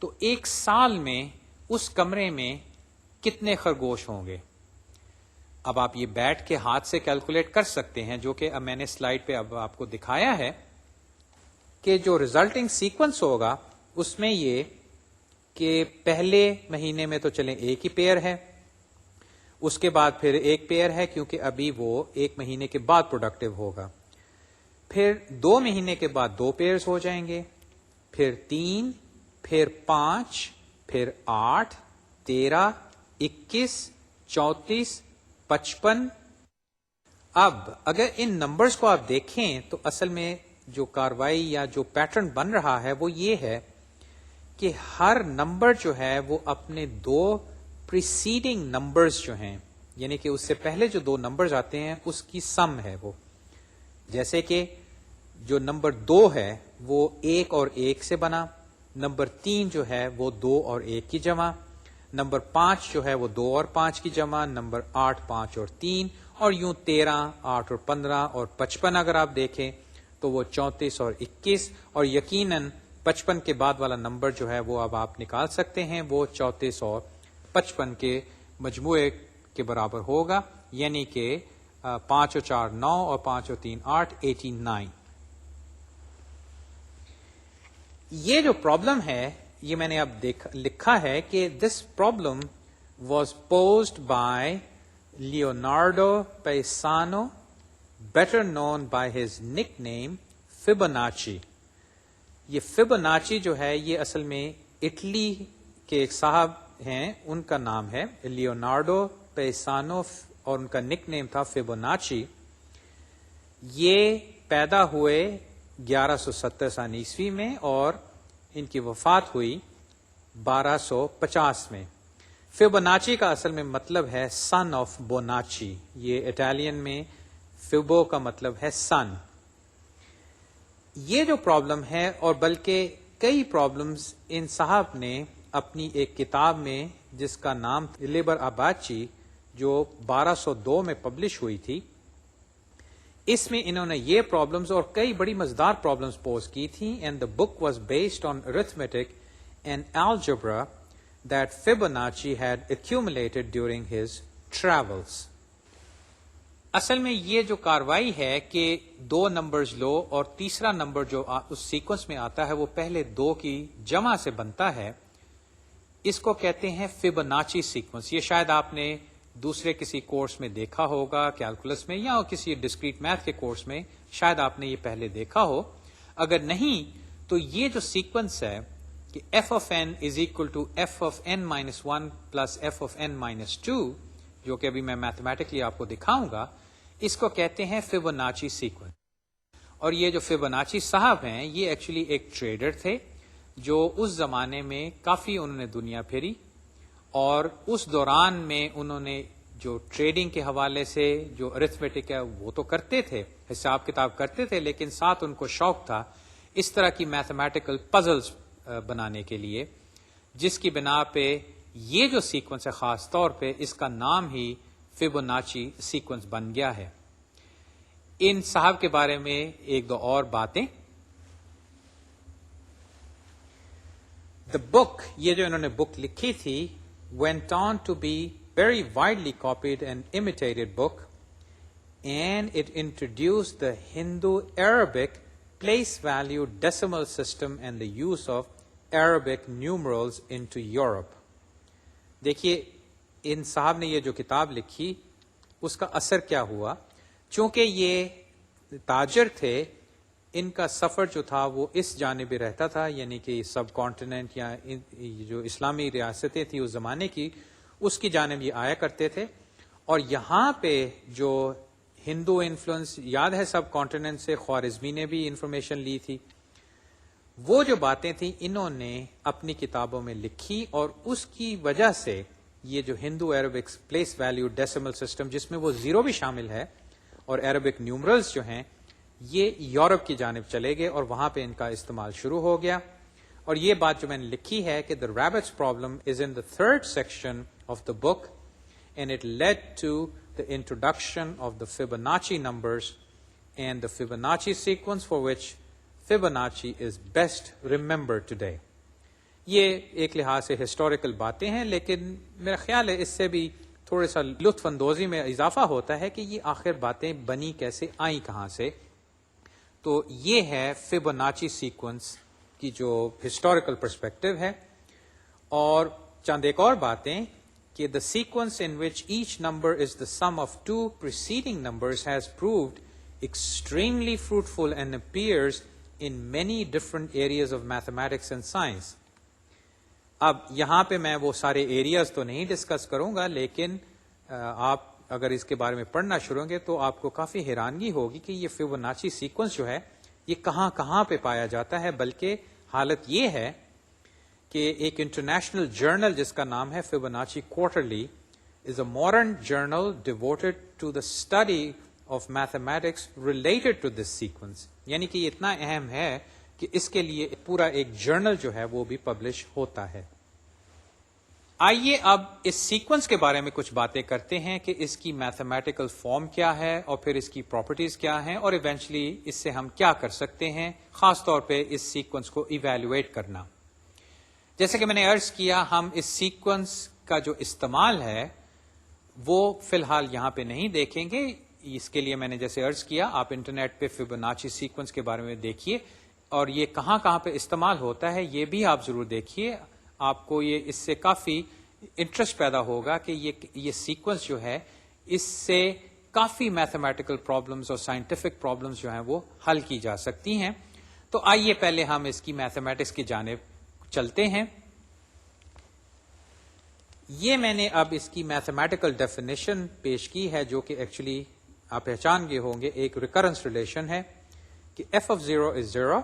تو ایک سال میں اس کمرے میں کتنے خرگوش ہوں گے؟ اب آپ یہ بیٹھ کے ہاتھ سے کیلکولیٹ کر سکتے ہیں، جو کہ اب میں نے سلائیڈ پہ اب آپ کو دکھایا ہے کہ جو ریزلٹنگ سیکوینس ہوگا اس میں یہ کہ پہلے مہینے میں تو چلیں ایک ہی پیئر ہے، اس کے بعد پھر ایک پیئر ہے کیونکہ ابھی وہ ایک مہینے کے بعد پروڈکٹیو ہوگا، پھر 2 مہینے کے بعد 2 پیئرز ہو جائیں گے، پھر 3، پھر 5، پھر 8، 13، 21، 34، 55. اب اگر ان نمبرز کو آپ دیکھیں تو اصل میں جو کاروائی یا جو پیٹرن بن رہا ہے وہ یہ ہے کہ ہر نمبر جو ہے وہ اپنے 2 پریسیڈنگ نمبرز جو ہیں، یعنی کہ اس سے پہلے جو 2 نمبرز آتے ہیں اس کی سم ہے وہ. جیسے کہ جو نمبر 2 ہے وہ 1 اور 1 سے بنا، نمبر 3 جو ہے وہ 2 اور 1 کی جمع، نمبر 5 جو ہے وہ 2 اور 5 کی جمع، نمبر 8 5 اور 3، اور یوں 13، 8 اور 15 اور 55 اگر آپ دیکھیں تو وہ 34 اور 21، اور یقیناً 55 کے بعد والا نمبر جو ہے وہ اب آپ نکال سکتے ہیں، وہ 34 اور 55 کے مجموعے کے برابر ہوگا، یعنی کہ 5 اور 4 9 اور 5 اور 3 8، 89. یہ جو پرابلم ہے یہ میں نے اب لکھا ہے کہ this problem was posed by Leonardo Pisano better known by his nickname Fibonacci. یہ فیبوناچی جو ہے یہ اصل میں اٹلی کے ایک صاحب ہیں، ان کا نام ہے لیونارڈو پیسانو اور ان کا نک نیم تھا فیبوناچی. یہ پیدا ہوئے 1170 عیسوی میں اور ان کی وفات ہوئی 1250 میں. فیبوناچی کا اصل میں مطلب ہے سن آف بوناچی، یہ اٹالین میں فیبو کا مطلب ہے سن. یہ جو پرابلم ہے اور بلکہ کئی پرابلمز ان صاحب نے اپنی ایک کتاب میں جس کا نام لیبر آباچی جو 1202 میں پبلش ہوئی تھی، اس میں انہوں نے یہ پرابلمز اور کئی بڑی مزیدار پرابلمز پوز کی تھیں. And the book was based on arithmetic and algebra that Fibonacci had accumulated during his travels. اصل میں یہ جو کاروائی ہے کہ دو نمبرز لو اور تیسرا نمبر جو اس سیکوینس میں آتا ہے وہ پہلے دو کی جمع سے بنتا ہے، اس کو کہتے ہیں فیبوناچی سیکوینس. یہ شاید آپ نے دوسرے کسی کورس میں دیکھا ہوگا، کیلکولس میں یا کسی ڈسکریٹ میتھ کے کورس میں شاید آپ نے یہ پہلے دیکھا ہو. اگر نہیں تو یہ جو سیکوینس ہے کہ F of N is equal to F of N minus one plus F of N minus two, جو کہ ابھی میں میتھمیٹکلی آپ کو دکھاؤں گا، اس کو کہتے ہیں فیبوناچی سیکوینس. اور یہ جو فیبوناچی صاحب ہیں یہ ایکچولی ایک ٹریڈر تھے جو اس زمانے میں کافی انہوں نے دنیا پھیری، اور اس دوران میں انہوں نے جو ٹریڈنگ کے حوالے سے جو ارتھمیٹک ہے وہ تو کرتے تھے، حساب کتاب کرتے تھے، لیکن ساتھ ان کو شوق تھا اس طرح کی میتھمیٹیکل پزلز بنانے کے لیے، جس کی بنا پہ یہ جو سیکوینس ہے خاص طور پہ اس کا نام ہی فیبوناچی سیکوینس بن گیا ہے. ان صاحب کے بارے میں ایک دو اور باتیں. دا بک، یہ جو انہوں نے بک لکھی تھی، went on to be very widely copied and imitated book, and it introduced the Hindu-Arabic place value decimal system and the use of Arabic numerals into Europe. دیکھیے ان صاحب نے یہ جو کتاب لکھی اس کا اثر کیا ہوا. چونکہ یہ تاجر تھے، ان کا سفر جو تھا وہ اس جانب رہتا تھا، یعنی کہ سب کانٹیننٹ یا جو اسلامی ریاستیں تھیں اس زمانے کی، اس کی جانب یہ آیا کرتے تھے. اور یہاں پہ جو ہندو انفلوئنس، یاد ہے سب کانٹیننٹ سے خوارزمی نے بھی انفارمیشن لی تھی، وہ جو باتیں تھیں انہوں نے اپنی کتابوں میں لکھی، اور اس کی وجہ سے یہ جو Hindu Arabic place value decimal system, جس میں وہ زیرو بھی شامل ہے، اور عربک نیومرلز جو ہیں، یہ یورپ کی جانب چلے گئے اور وہاں پہ ان کا استعمال شروع ہو گیا. اور یہ بات جو میں نے لکھی ہے کہ the rabbit's problem is in the third section of the book, and it led to the introduction of the Fibonacci numbers and the Fibonacci sequence, for which Fibonacci is best remembered today. یہ ایک لحاظ سے historical باتیں ہیں، لیکن میرا خیال ہے اس سے بھی تھوڑا سا لطف اندوزی میں اضافہ ہوتا ہے کہ یہ آخر باتیں بنی کیسے، آئیں کہاں سے. تو یہ ہے فیبوناچی سیکوینس کی جو ہسٹوریکل پرسپیکٹو ہے. اور چند ایک اور باتیں کہ the sequence in which each number is the sum of two preceding numbers has proved extremely fruitful and appears in many different areas of mathematics and science. اب یہاں پہ میں وہ سارے ایریاز تو نہیں ڈسکس کروں گا، لیکن آپ اگر اس کے بارے میں پڑھنا شروع گے تو آپ کو کافی حیرانگی ہوگی کہ یہ فیبوناچی سیکوینس جو ہے یہ کہاں کہاں پہ پایا جاتا ہے. بلکہ حالت یہ ہے کہ ایک انٹرنیشنل جرنل جس کا نام ہے Fibonacci Quarterly is a modern journal devoted to the study of mathematics related to this sequence. یعنی کہ یہ اتنا اہم ہے کہ اس کے لیے پورا ایک جرنل جو ہے وہ بھی پبلش ہوتا ہے. آئیے اب اس سیکوینس کے بارے میں کچھ باتیں کرتے ہیں کہ اس کی میتھمیٹیکل فارم کیا ہے اور پھر اس کی پراپرٹیز کیا ہیں، اور ایونچولی اس سے ہم کیا کر سکتے ہیں، خاص طور پہ اس سیکوینس کو ایویلویٹ کرنا. جیسے کہ میں نے عرض کیا، ہم اس سیکوینس کا جو استعمال ہے وہ فی الحال یہاں پہ نہیں دیکھیں گے. اس کے لیے میں نے جیسے عرض کیا، آپ انٹرنیٹ پہ فیبوناچی سیکوینس کے بارے میں دیکھیے، اور یہ کہاں کہاں پہ استعمال ہوتا ہے یہ بھی آپ ضرور دیکھیے. آپ کو یہ اس سے کافی انٹرسٹ پیدا ہوگا کہ یہ سیکوینس جو ہے اس سے کافی میتھمیٹیکل پرابلمز اور سائنٹیفک پرابلمز جو ہیں وہ حل کی جا سکتی ہیں. تو آئیے پہلے ہم اس کی میتھمیٹکس کی جانب چلتے ہیں. یہ میں نے اب اس کی میتھمیٹیکل ڈیفینیشن پیش کی ہے جو کہ ایکچولی آپ پہچان گئے ہوں گے، ایک ریکرنس ریلیشن ہے کہ f of 0 is 0,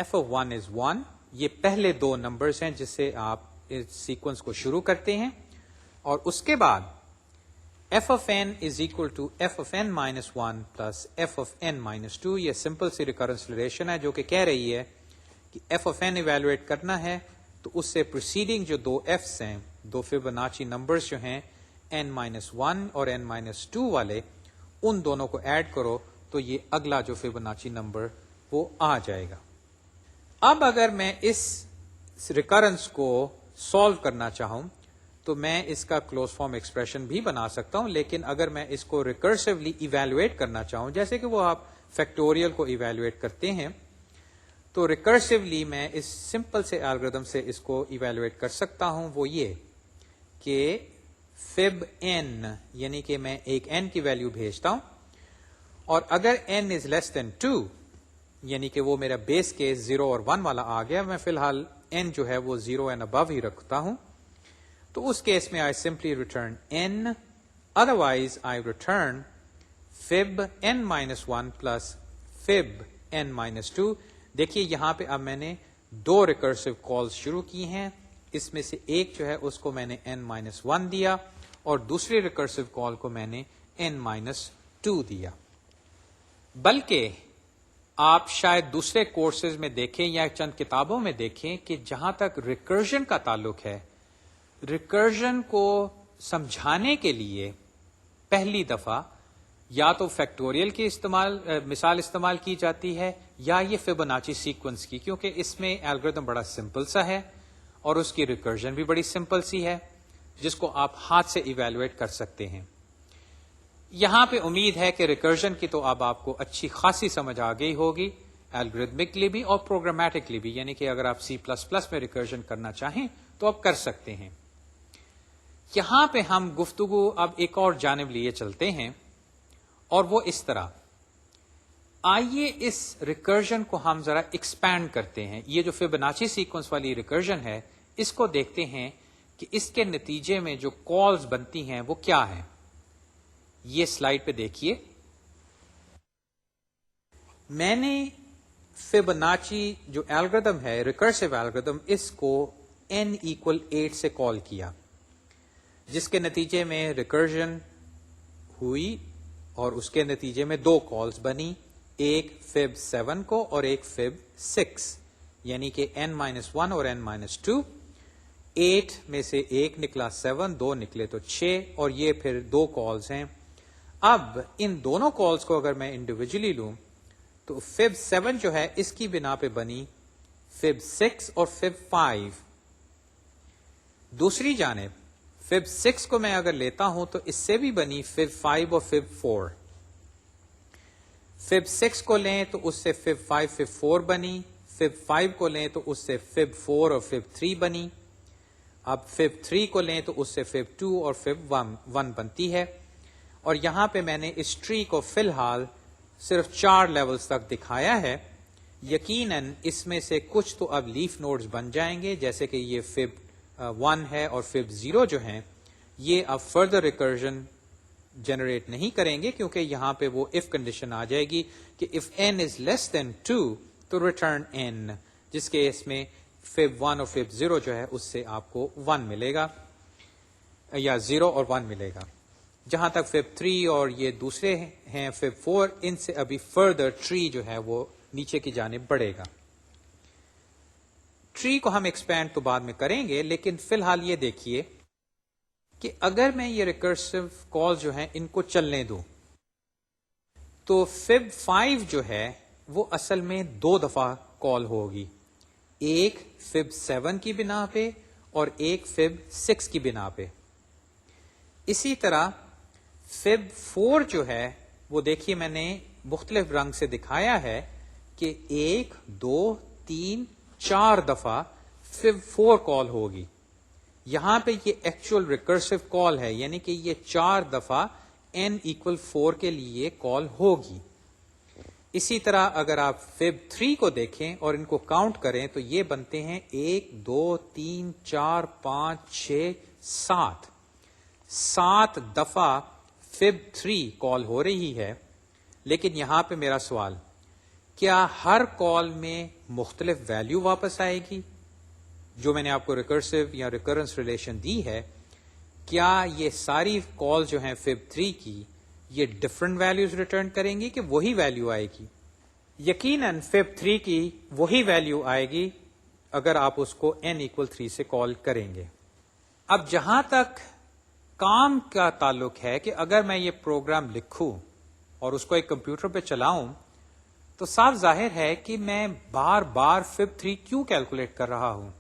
f of 1 is 1. یہ پہلے دو نمبرز ہیں جس سے آپ اس سیکوینس کو شروع کرتے ہیں، اور اس کے بعد f of n is equal to f of n minus 1 plus f of n minus 2. یہ سمپل سی ریکرنس ریلیشن ہے جو کہ کہہ رہی ہے کہ f of n ایویلویٹ کرنا ہے تو اس سے پریسیڈنگ جو دو f's ہیں، دو فیبوناچی نمبرز جو ہیں n minus 1 اور n minus 2 والے، ان دونوں کو ایڈ کرو تو یہ اگلا جو فیبوناچی نمبر وہ آ جائے گا. اب اگر میں اس ریکرنس کو سالو کرنا چاہوں تو میں اس کا کلوز فارم ایکسپریشن بھی بنا سکتا ہوں، لیکن اگر میں اس کو ریکرسولی ایویلویٹ کرنا چاہوں، جیسے کہ وہ آپ فیکٹوریل کو ایویلویٹ کرتے ہیں، تو ریکرسولی میں اس سمپل سے الگوریتم سے اس کو ایویلویٹ کر سکتا ہوں، وہ یہ کہ فب n، یعنی کہ میں ایک n کی ویلیو بھیجتا ہوں، اور اگر n از لیس دین 2، یعنی کہ وہ میرا بیس کیس 0 اور 1 والا آ گیا، میں فی الحال n جو ہے وہ 0 اینڈ ابو ہی رکھتا ہوں، تو اس کیس میں I simply return n، otherwise I return fib n-1 plus fib n-2۔ دیکھیے یہاں پہ اب میں نے 2 ریکرسو کالز شروع کی ہیں، اس میں سے ایک جو ہے اس کو میں نے n-1 دیا اور دوسری ریکرسو کال کو میں نے n-2 دیا۔ بلکہ آپ شاید دوسرے کورسز میں دیکھیں یا چند کتابوں میں دیکھیں کہ جہاں تک ریکرجن کا تعلق ہے، ریکرجن کو سمجھانے کے لیے پہلی دفعہ یا تو فیکٹوریل کی مثال استعمال کی جاتی ہے یا یہ فیبوناچی سیکوینس کی، کیونکہ اس میں الگوریتم بڑا سمپل سا ہے اور اس کی ریکرجن بھی بڑی سمپل سی ہے، جس کو آپ ہاتھ سے ایویلویٹ کر سکتے ہیں۔ یہاں پہ امید ہے کہ ریکرجن کی تو اب آپ کو اچھی خاصی سمجھ آ گئی ہوگی، الگوریتمکلی بھی اور پروگرامیٹکلی بھی، یعنی کہ اگر آپ C++ میں ریکرجن کرنا چاہیں تو آپ کر سکتے ہیں۔ یہاں پہ ہم گفتگو اب ایک اور جانب لیے چلتے ہیں، اور وہ اس طرح، آئیے اس ریکرجن کو ہم ذرا ایکسپینڈ کرتے ہیں۔ یہ جو فیبوناچی سیکوینس والی ریکرجن ہے، اس کو دیکھتے ہیں کہ اس کے نتیجے میں جو کالز بنتی ہیں وہ کیا ہیں۔ یہ سلائیڈ پہ دیکھیے، میں نے فیبوناچی جو الگوریتم ہے، ریکرسو الگوریتم، اس کو n=8 سے کال کیا، جس کے نتیجے میں ریکرجن ہوئی اور اس کے نتیجے میں 2 کالز بنی، ایک fib 7 کو اور ایک fib 6، یعنی کہ n-1 اور n-2۔ 8 میں سے ایک نکلا 7، 2 نکلے تو 6، اور یہ پھر 2 کالز ہیں۔ اب ان دونوں کالز کو اگر میں انڈیویجلی لوں تو fib 7 جو ہے اس کی بنا پہ بنی fib 6 اور fib 5۔ دوسری جانب fib 6 کو میں اگر لیتا ہوں تو اس سے بھی بنی fib 5 اور fib 4۔ fib 6 کو لیں تو اس سے fib 5 fib 4 بنی، fib 5 کو لیں تو اس سے fib 4 اور fib 3 بنی، اب fib 3 کو لیں تو اس سے fib 2 اور fib 1 بنتی ہے۔ اور یہاں پہ میں نے اس ٹری کو فی الحال صرف 4 لیولز تک دکھایا ہے، یقیناً اس میں سے کچھ تو اب لیف نوڈز بن جائیں گے، جیسے کہ یہ fib 1 ہے اور fib 0 جو ہیں، یہ اب فردر ریکرجن جنریٹ نہیں کریں گے، کیونکہ یہاں پہ وہ if کنڈیشن آ جائے گی کہ if n is less than 2 تو ریٹرن n، جس کے اس میں fib 1 اور fib 0 جو ہے اس سے آپ کو 1 ملے گا، یا 0 اور 1 ملے گا۔ جہاں تک fib 3 اور یہ دوسرے ہیں fib 4، ان سے ابھی فردر ٹری جو ہے وہ نیچے کی جانب بڑھے گا۔ ٹری کو ہم ایکسپینڈ تو بعد میں کریں گے، لیکن فی الحال یہ دیکھیے کہ اگر میں یہ ریکرسو کال جو ہیں ان کو چلنے دوں تو fib 5 جو ہے وہ اصل میں 2 دفعہ کال ہوگی، ایک fib 7 کی بنا پہ اور ایک fib 6 کی بنا پہ۔ اسی طرح fib 4 جو ہے وہ دیکھیے میں نے مختلف رنگ سے دکھایا ہے کہ 1 2 3 4 دفعہ fib 4 کال ہوگی۔ یہاں پہ یہ ایکچوئل ریکرسو کال ہے، یعنی کہ یہ 4 دفعہ n=4 کے لیے کال ہوگی۔ اسی طرح اگر آپ fib 3 کو دیکھیں اور ان کو کاؤنٹ کریں تو یہ بنتے ہیں 1 2 3 4 5 6 7 دفعہ fib 3 کال ہو رہی ہے۔ لیکن یہاں پہ میرا سوال، کیا ہر کال میں مختلف ویلیو واپس آئے گی؟ جو میں نے آپ کو ریکرسو یا ریکرنس ریلیشن دی ہے، کیا یہ ساری کال جو ہیں fib 3 کی یہ ڈفرنٹ ویلیوز ریٹرن کریں گی کہ وہی ویلیو آئے گی؟ یقیناً fib 3 کی وہی ویلیو آئے گی اگر آپ اس کو n=3 سے کال کریں گے۔ اب جہاں تک کام کا تعلق ہے کہ اگر میں یہ پروگرام لکھوں اور اس کو ایک کمپیوٹر پہ چلاؤں تو صاف ظاہر ہے کہ میں بار بار fib 3 کیوں کیلکولیٹ کر رہا ہوں؟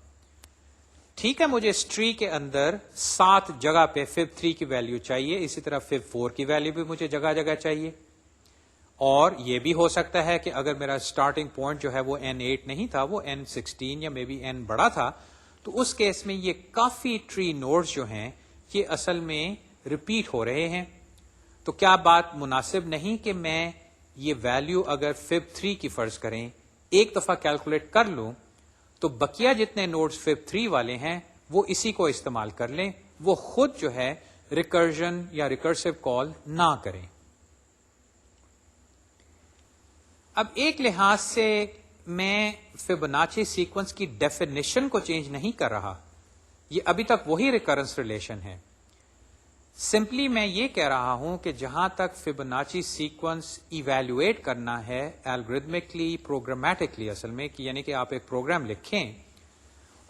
ٹھیک ہے، مجھے اس ٹری کے اندر 7 جگہ پہ fib 3 کی ویلیو چاہیے، اسی طرح fib 4 کی ویلیو بھی مجھے جگہ جگہ چاہیے. اور یہ بھی ہو سکتا ہے کہ اگر میرا سٹارٹنگ پوائنٹ جو ہے وہ n8 نہیں تھا، وہ n16 یا مے بی n بڑا تھا، تو اس کیس میں یہ کافی ٹری نوڈز جو ہیں یہ اصل میں ریپیٹ ہو رہے ہیں. تو کیا بات مناسب نہیں کہ میں یہ ویلیو اگر fib 3 کی فرض کریں ایک دفعہ کیلکولیٹ کر لوں تو بقیہ جتنے نوڈز fib 3 والے ہیں وہ اسی کو استعمال کر لیں، وہ خود جو ہے ریکرجن یا ریکرسو کال نہ کریں. اب ایک لحاظ سے میں فیبوناچی سیکوینس کی ڈیفینیشن کو چینج نہیں کر رہا، یہ ابھی تک وہی ریکرنس ریلیشن ہے. سمپلی میں یہ کہہ رہا ہوں کہ جہاں تک فیبوناچی سیکوینس ایویلویٹ کرنا ہے الگوریتمکلی پروگرامیٹکلی، اصل میں یعنی کہ آپ ایک پروگرام لکھیں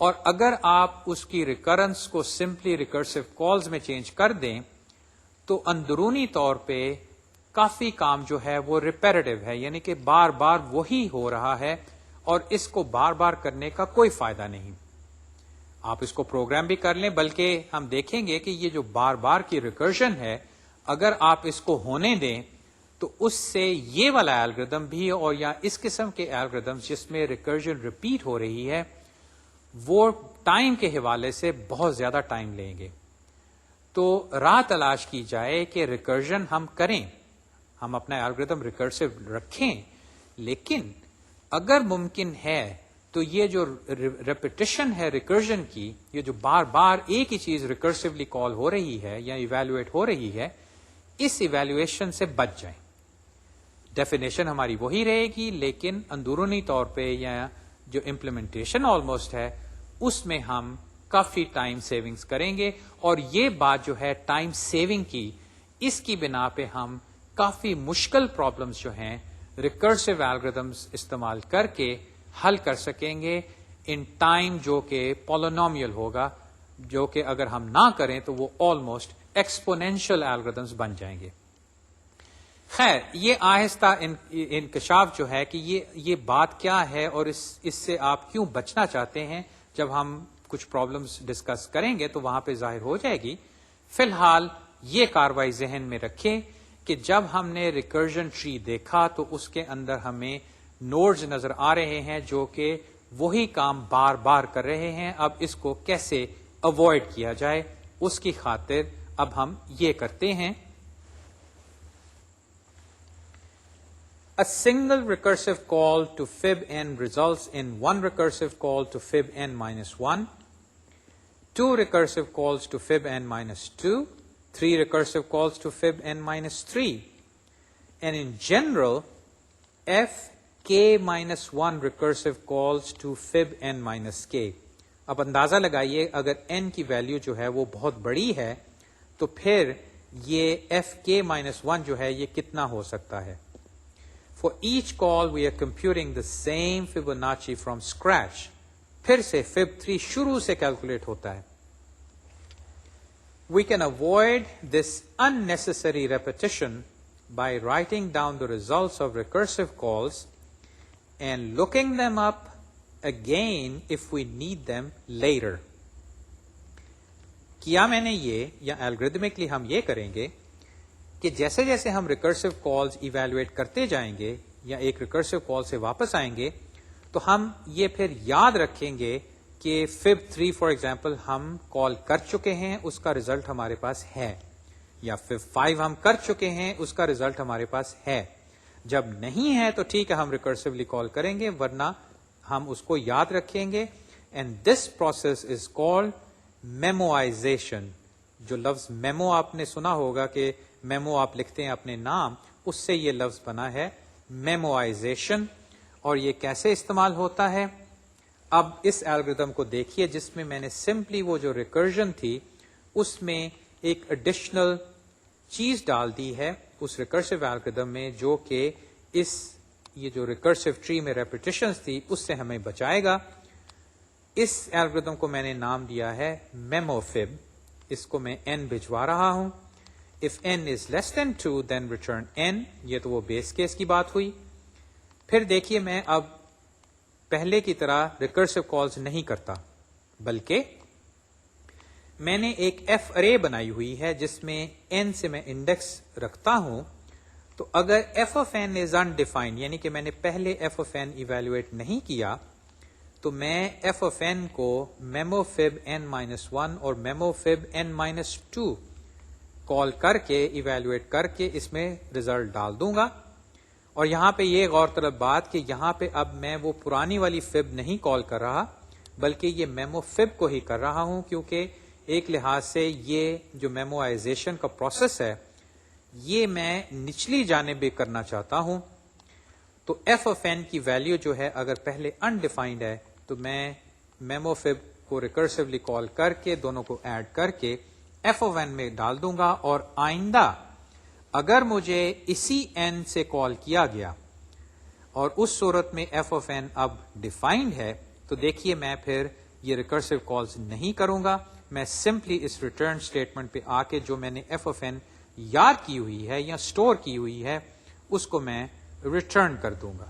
اور اگر آپ اس کی ریکرنس کو سمپلی ریکرسو کالز میں چینج کر دیں تو اندرونی طور پہ کافی کام جو ہے وہ ریپیریٹو ہے، یعنی کہ بار بار وہی ہو رہا ہے اور اس کو بار بار کرنے کا کوئی فائدہ نہیں. آپ اس کو پروگرام بھی کر لیں، بلکہ ہم دیکھیں گے کہ یہ جو بار بار کی ریکرشن ہے اگر آپ اس کو ہونے دیں تو اس سے یہ والا الگوریتم بھی اور یا اس قسم کے الگوریتم جس میں ریکرشن ریپیٹ ہو رہی ہے وہ ٹائم کے حوالے سے بہت زیادہ ٹائم لیں گے. تو راہ تلاش کی جائے کہ ریکرشن ہم کریں، ہم اپنا الگوریتم ریکرسو رکھیں، لیکن اگر ممکن ہے تو یہ جو ریپیٹیشن ہے ریکرشن کی، یہ جو بار بار ایک ہی چیز ریکرسولی کال ہو رہی ہے یا ایویلویٹ ہو رہی ہے، اس ایویلویشن سے بچ جائیں. ڈیفینیشن ہماری وہی رہے گی، لیکن اندرونی طور پہ یا جو امپلیمنٹیشن آلموسٹ ہے اس میں ہم کافی ٹائم سیونگز کریں گے. اور یہ بات جو ہے ٹائم سیونگ کی، اس کی بنا پہ ہم کافی مشکل پرابلمز جو ہیں ریکرسو الگوریتمز استعمال کر کے حل کر سکیں گے ان ٹائم جو کہ پولینومیل ہوگا، جو کہ اگر ہم نہ کریں تو وہ آلموسٹ ایکسپونینشل الگوریتمز بن جائیں گے. خیر، یہ آہستہ انکشاف جو ہے کہ یہ بات کیا ہے اور اس سے آپ کیوں بچنا چاہتے ہیں، جب ہم کچھ پرابلمز ڈسکس کریں گے تو وہاں پہ ظاہر ہو جائے گی. فی الحال یہ کاروائی ذہن میں رکھیں کہ جب ہم نے ریکرجن ٹری دیکھا تو اس کے اندر ہمیں نوڈز نظر آ رہے ہیں جو کہ وہی کام بار بار کر رہے ہیں. اب اس کو کیسے اوائڈ کیا جائے اس کی خاطر اب ہم یہ کرتے ہیں. A single recursive call to fib n results in one recursive call to fib n minus 1, 2 recursive calls to fib n minus 2, 3 recursive calls to fib n minus 3, and in general, f k minus 1 recursive calls to fib n minus k. اب اندازہ لگائیے اگر n کی value جو ہے وہ بہت بڑی ہے تو پھر یہ f k minus 1 جو ہے یہ کتنا ہو سکتا ہے. For each call we are computing the same Fibonacci from scratch. پھر سے fib 3 شروع سے کیلکولیٹ ہوتا ہے. We can avoid this unnecessary repetition by writing down the results of recursive calls and looking them up again if we need them later. کیا میں نے یہ یا algorithmically ہم یہ کریں گے کہ جیسے جیسے ہم ریکرسو کالز ایویلویٹ کرتے جائیں گے یا ایک ریکرسو کال سے واپس آئیں گے تو ہم یہ پھر یاد رکھیں گے کہ fib 3 فار ایگزامپل ہم کال کر چکے ہیں، اس کا ریزلٹ ہمارے پاس ہے، یا fib 5 ہم کر چکے ہیں، اس کا ریزلٹ ہمارے پاس ہے. جب نہیں ہے تو ٹھیک ہے ہم ریکرسولی کال کریں گے، ورنہ ہم اس کو یاد رکھیں گے. And this process is called memoization. جو لفظ میمو آپ نے سنا ہوگا کہ میمو آپ لکھتے ہیں اپنے نام، اس سے یہ لفظ بنا ہے میموائزیشن. اور یہ کیسے استعمال ہوتا ہے؟ اب اس الگوریتم کو دیکھیے جس میں میں نے سمپلی وہ جو ریکرجن تھی اس میں ایک ایڈیشنل چیز ڈال دی ہے اس ریکرسو الگوریتم میں، جو کہ یہ جو ریکرسو ٹری میں ریپیٹیشنز تھی اس سے ہمیں بچائے گا. اس الگوریتم کو میں نے نام دیا ہے میموفib. اس کو میں n بھجوا رہا ہوں. If n is less than 2 then return n. یہ تو وہ بیس کیس کی بات ہوئی. پھر دیکھیے میں اب پہلے کی طرح ریکرسو کالز نہیں کرتا، بلکہ میں نے ایک ایف ارے بنائی ہوئی ہے جس میں n سے میں انڈیکس رکھتا ہوں. تو اگر F of N is undefined یعنی کہ میں نے پہلے ایف آف این ایویلویٹ نہیں کیا تو میں ایف آف این کو میمو فب n-1 اور میمو فب n-2 کال کر کے ایویلویٹ کر کے اس میں ریزلٹ ڈال دوں گا. اور یہاں پہ یہ غور طلب بات کہ یہاں پہ اب میں وہ پرانی والی فب نہیں کال کر رہا بلکہ یہ میمو فب کو ہی کر رہا ہوں کیونکہ ایک لحاظ سے یہ جو میموائزیشن کا پروسیس ہے یہ میں نچلی جانب بھی کرنا چاہتا ہوں. تو ایف آف این کی ویلیو جو ہے اگر پہلے انڈیفائنڈ ہے تو میں میمو فب کو ریکرسولی کال کر کے دونوں کو ایڈ کر کے ایف آف این میں ڈال دوں گا. اور آئندہ اگر مجھے اسی این سے کال کیا گیا اور اس صورت میں ایف آف این اب ڈیفائنڈ ہے تو دیکھیے میں پھر یہ ریکرسو کالز نہیں کروں گا. میں سمپلی اس ریٹرن اسٹیٹمنٹ پہ آ کے جو میں نے ایف آف این یاد کی ہوئی ہے یا اسٹور کی ہوئی ہے اس کو میں ریٹرن کر دوں گا.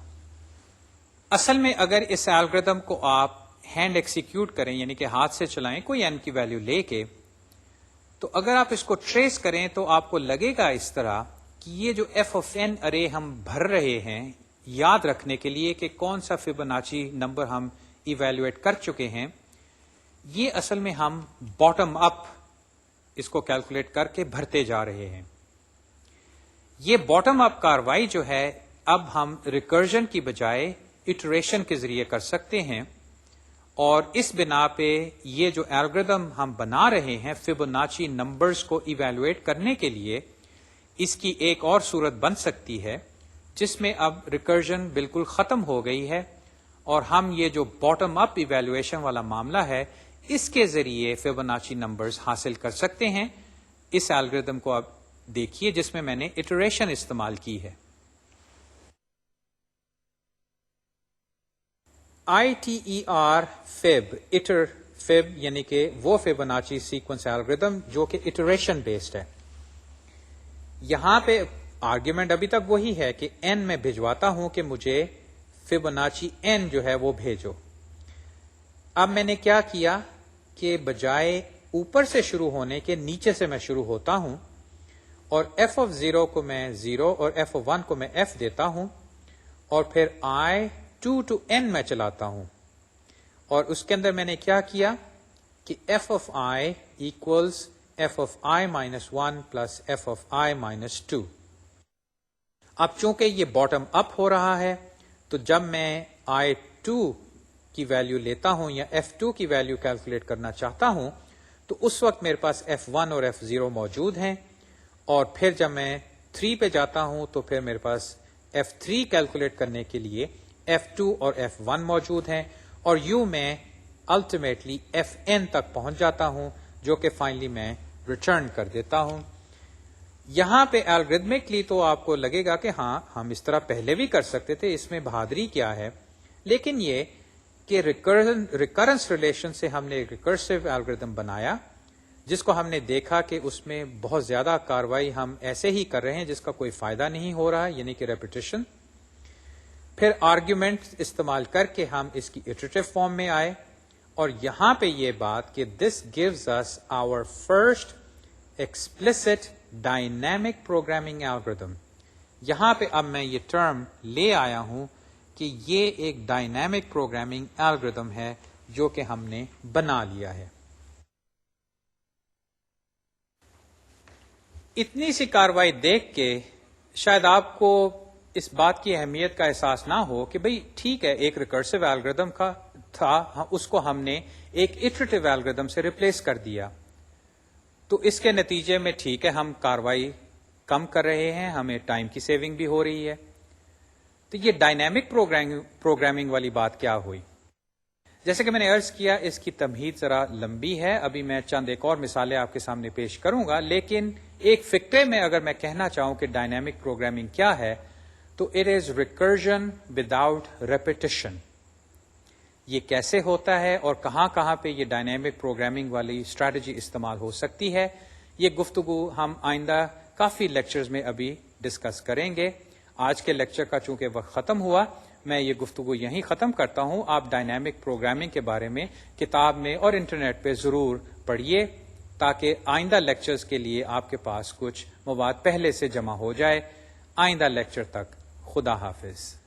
اصل میں اگر اس الگوریتھم کو آپ ہینڈ ایکسیکیوٹ کریں یعنی کہ ہاتھ سے چلائیں کوئی این کی ویلیو لے کے تو اگر آپ اس کو ٹریس کریں تو آپ کو لگے گا اس طرح کہ یہ جو ایف آف این ارے ہم بھر رہے ہیں یاد رکھنے کے لیے کہ کون سا فیبوناچی نمبر ہم ایویلویٹ کر چکے ہیں یہ اصل میں ہم باٹم اپ اس کو کیلکولیٹ کر کے بھرتے جا رہے ہیں. یہ باٹم اپ کاروائی جو ہے اب ہم ریکرجن کی بجائے اٹریشن کے ذریعے کر سکتے ہیں. اور اس بنا پہ یہ جو الگوریتھم ہم بنا رہے ہیں فیبوناچی نمبرز کو ایویلویٹ کرنے کے لیے اس کی ایک اور صورت بن سکتی ہے جس میں اب ریکرجن بالکل ختم ہو گئی ہے اور ہم یہ جو باٹم اپ ایویلویشن والا معاملہ ہے اس کے ذریعے فیبوناچی نمبرز حاصل کر سکتے ہیں. اس الگوریتھم کو اب دیکھیے جس میں نے اٹریشن استعمال کی ہے. ITER فیب اٹر فیب یعنی کہ وہ فیبوناچی سیکوینس الگوریتھم جو کہ اٹریشن بیسڈ ہے. یہاں پہ آرگیومنٹ ابھی تک وہی ہے کہ n میں بھجواتا ہوں کہ مجھے فیبوناچی n جو ہے وہ بھیجو. اب میں نے کیا کیا کہ بجائے اوپر سے شروع ہونے کے نیچے سے میں شروع ہوتا ہوں اور f of 0 کو میں 0 اور f of 1 کو میں f دیتا ہوں اور پھر I 2 to n میں چلاتا ہوں. اور اس کے اندر میں نے کیا کیا کہ f of I equals f of I minus 1 plus f of I minus 2. اب چونکہ یہ باٹم اپ ہو رہا ہے تو جب میں I2 کی ویلیو لیتا ہوں یا F2 کی ویلیو کیلکولیٹ کرنا چاہتا ہوں تو اس وقت میرے پاس F1 اور F0 موجود ہیں اور پھر جب میں 3 پہ جاتا ہوں تو پھر میرے پاس F3 کیلکولیٹ کرنے کے لیے F2 اور F1 موجود ہیں اور یوں میں الٹیمیٹلی Fn تک پہنچ جاتا ہوں جو کہ فائنلی میں ریٹرن کر دیتا ہوں. یہاں پہ الگوریتمکلی تو آپ کو لگے گا کہ ہاں ہم اس طرح پہلے بھی کر سکتے تھے اس میں بہادری کیا ہے لیکن یہ کہ ریکرنس ریلیشن سے ہم نے ایک ریکرسو الگوریتھم بنایا جس کو ہم نے دیکھا کہ اس میں بہت زیادہ کاروائی ہم ایسے ہی کر رہے ہیں جس کا کوئی فائدہ نہیں ہو رہا یعنی کہ ریپیٹیشن. پھر آرگیومنٹ استعمال کر کے ہم اس کی ایٹریٹو فارم میں آئے اور یہاں پہ یہ بات کہ this gives us our first explicit dynamic programming algorithm. یہاں پہ اب میں یہ ٹرم لے آیا ہوں کہ یہ ایک ڈائنامک پروگرامنگ الگوریتھم ہے جو کہ ہم نے بنا لیا ہے. اتنی سی کاروائی دیکھ کے شاید آپ کو اس بات کی اہمیت کا احساس نہ ہو کہ بھئی ٹھیک ہے ایک ریکرسو الگوریتھم کا تھا اس کو ہم نے ایک ایٹریٹو الگوریتھم سے ریپلیس کر دیا تو اس کے نتیجے میں ٹھیک ہے ہم کاروائی کم کر رہے ہیں ہمیں ٹائم کی سیونگ بھی ہو رہی ہے. تو یہ ڈائنامک پروگرامنگ والی بات کیا ہوئی؟ جیسے کہ میں نے عرض کیا اس کی تمہید ذرا لمبی ہے ابھی میں چند ایک اور مثالیں آپ کے سامنے پیش کروں گا لیکن ایک فقرے میں اگر میں کہنا چاہوں کہ ڈائنامک پروگرامنگ کیا ہے تو it is recursion without repetition. یہ کیسے ہوتا ہے اور کہاں کہاں پہ یہ ڈائنامک پروگرامنگ والی اسٹریٹجی استعمال ہو سکتی ہے یہ گفتگو ہم آئندہ کافی لیکچرز میں ابھی ڈسکس کریں گے. آج کے لیکچر کا چونکہ وقت ختم ہوا میں یہ گفتگو یہیں ختم کرتا ہوں. آپ ڈائنامک پروگرامنگ کے بارے میں کتاب میں اور انٹرنیٹ پہ ضرور پڑھیے. تاکہ آئندہ لیکچرز کے لیے آپ کے پاس کچھ مواد پہلے سے جمع ہو جائے. آئندہ لیکچر تک خدا حافظ.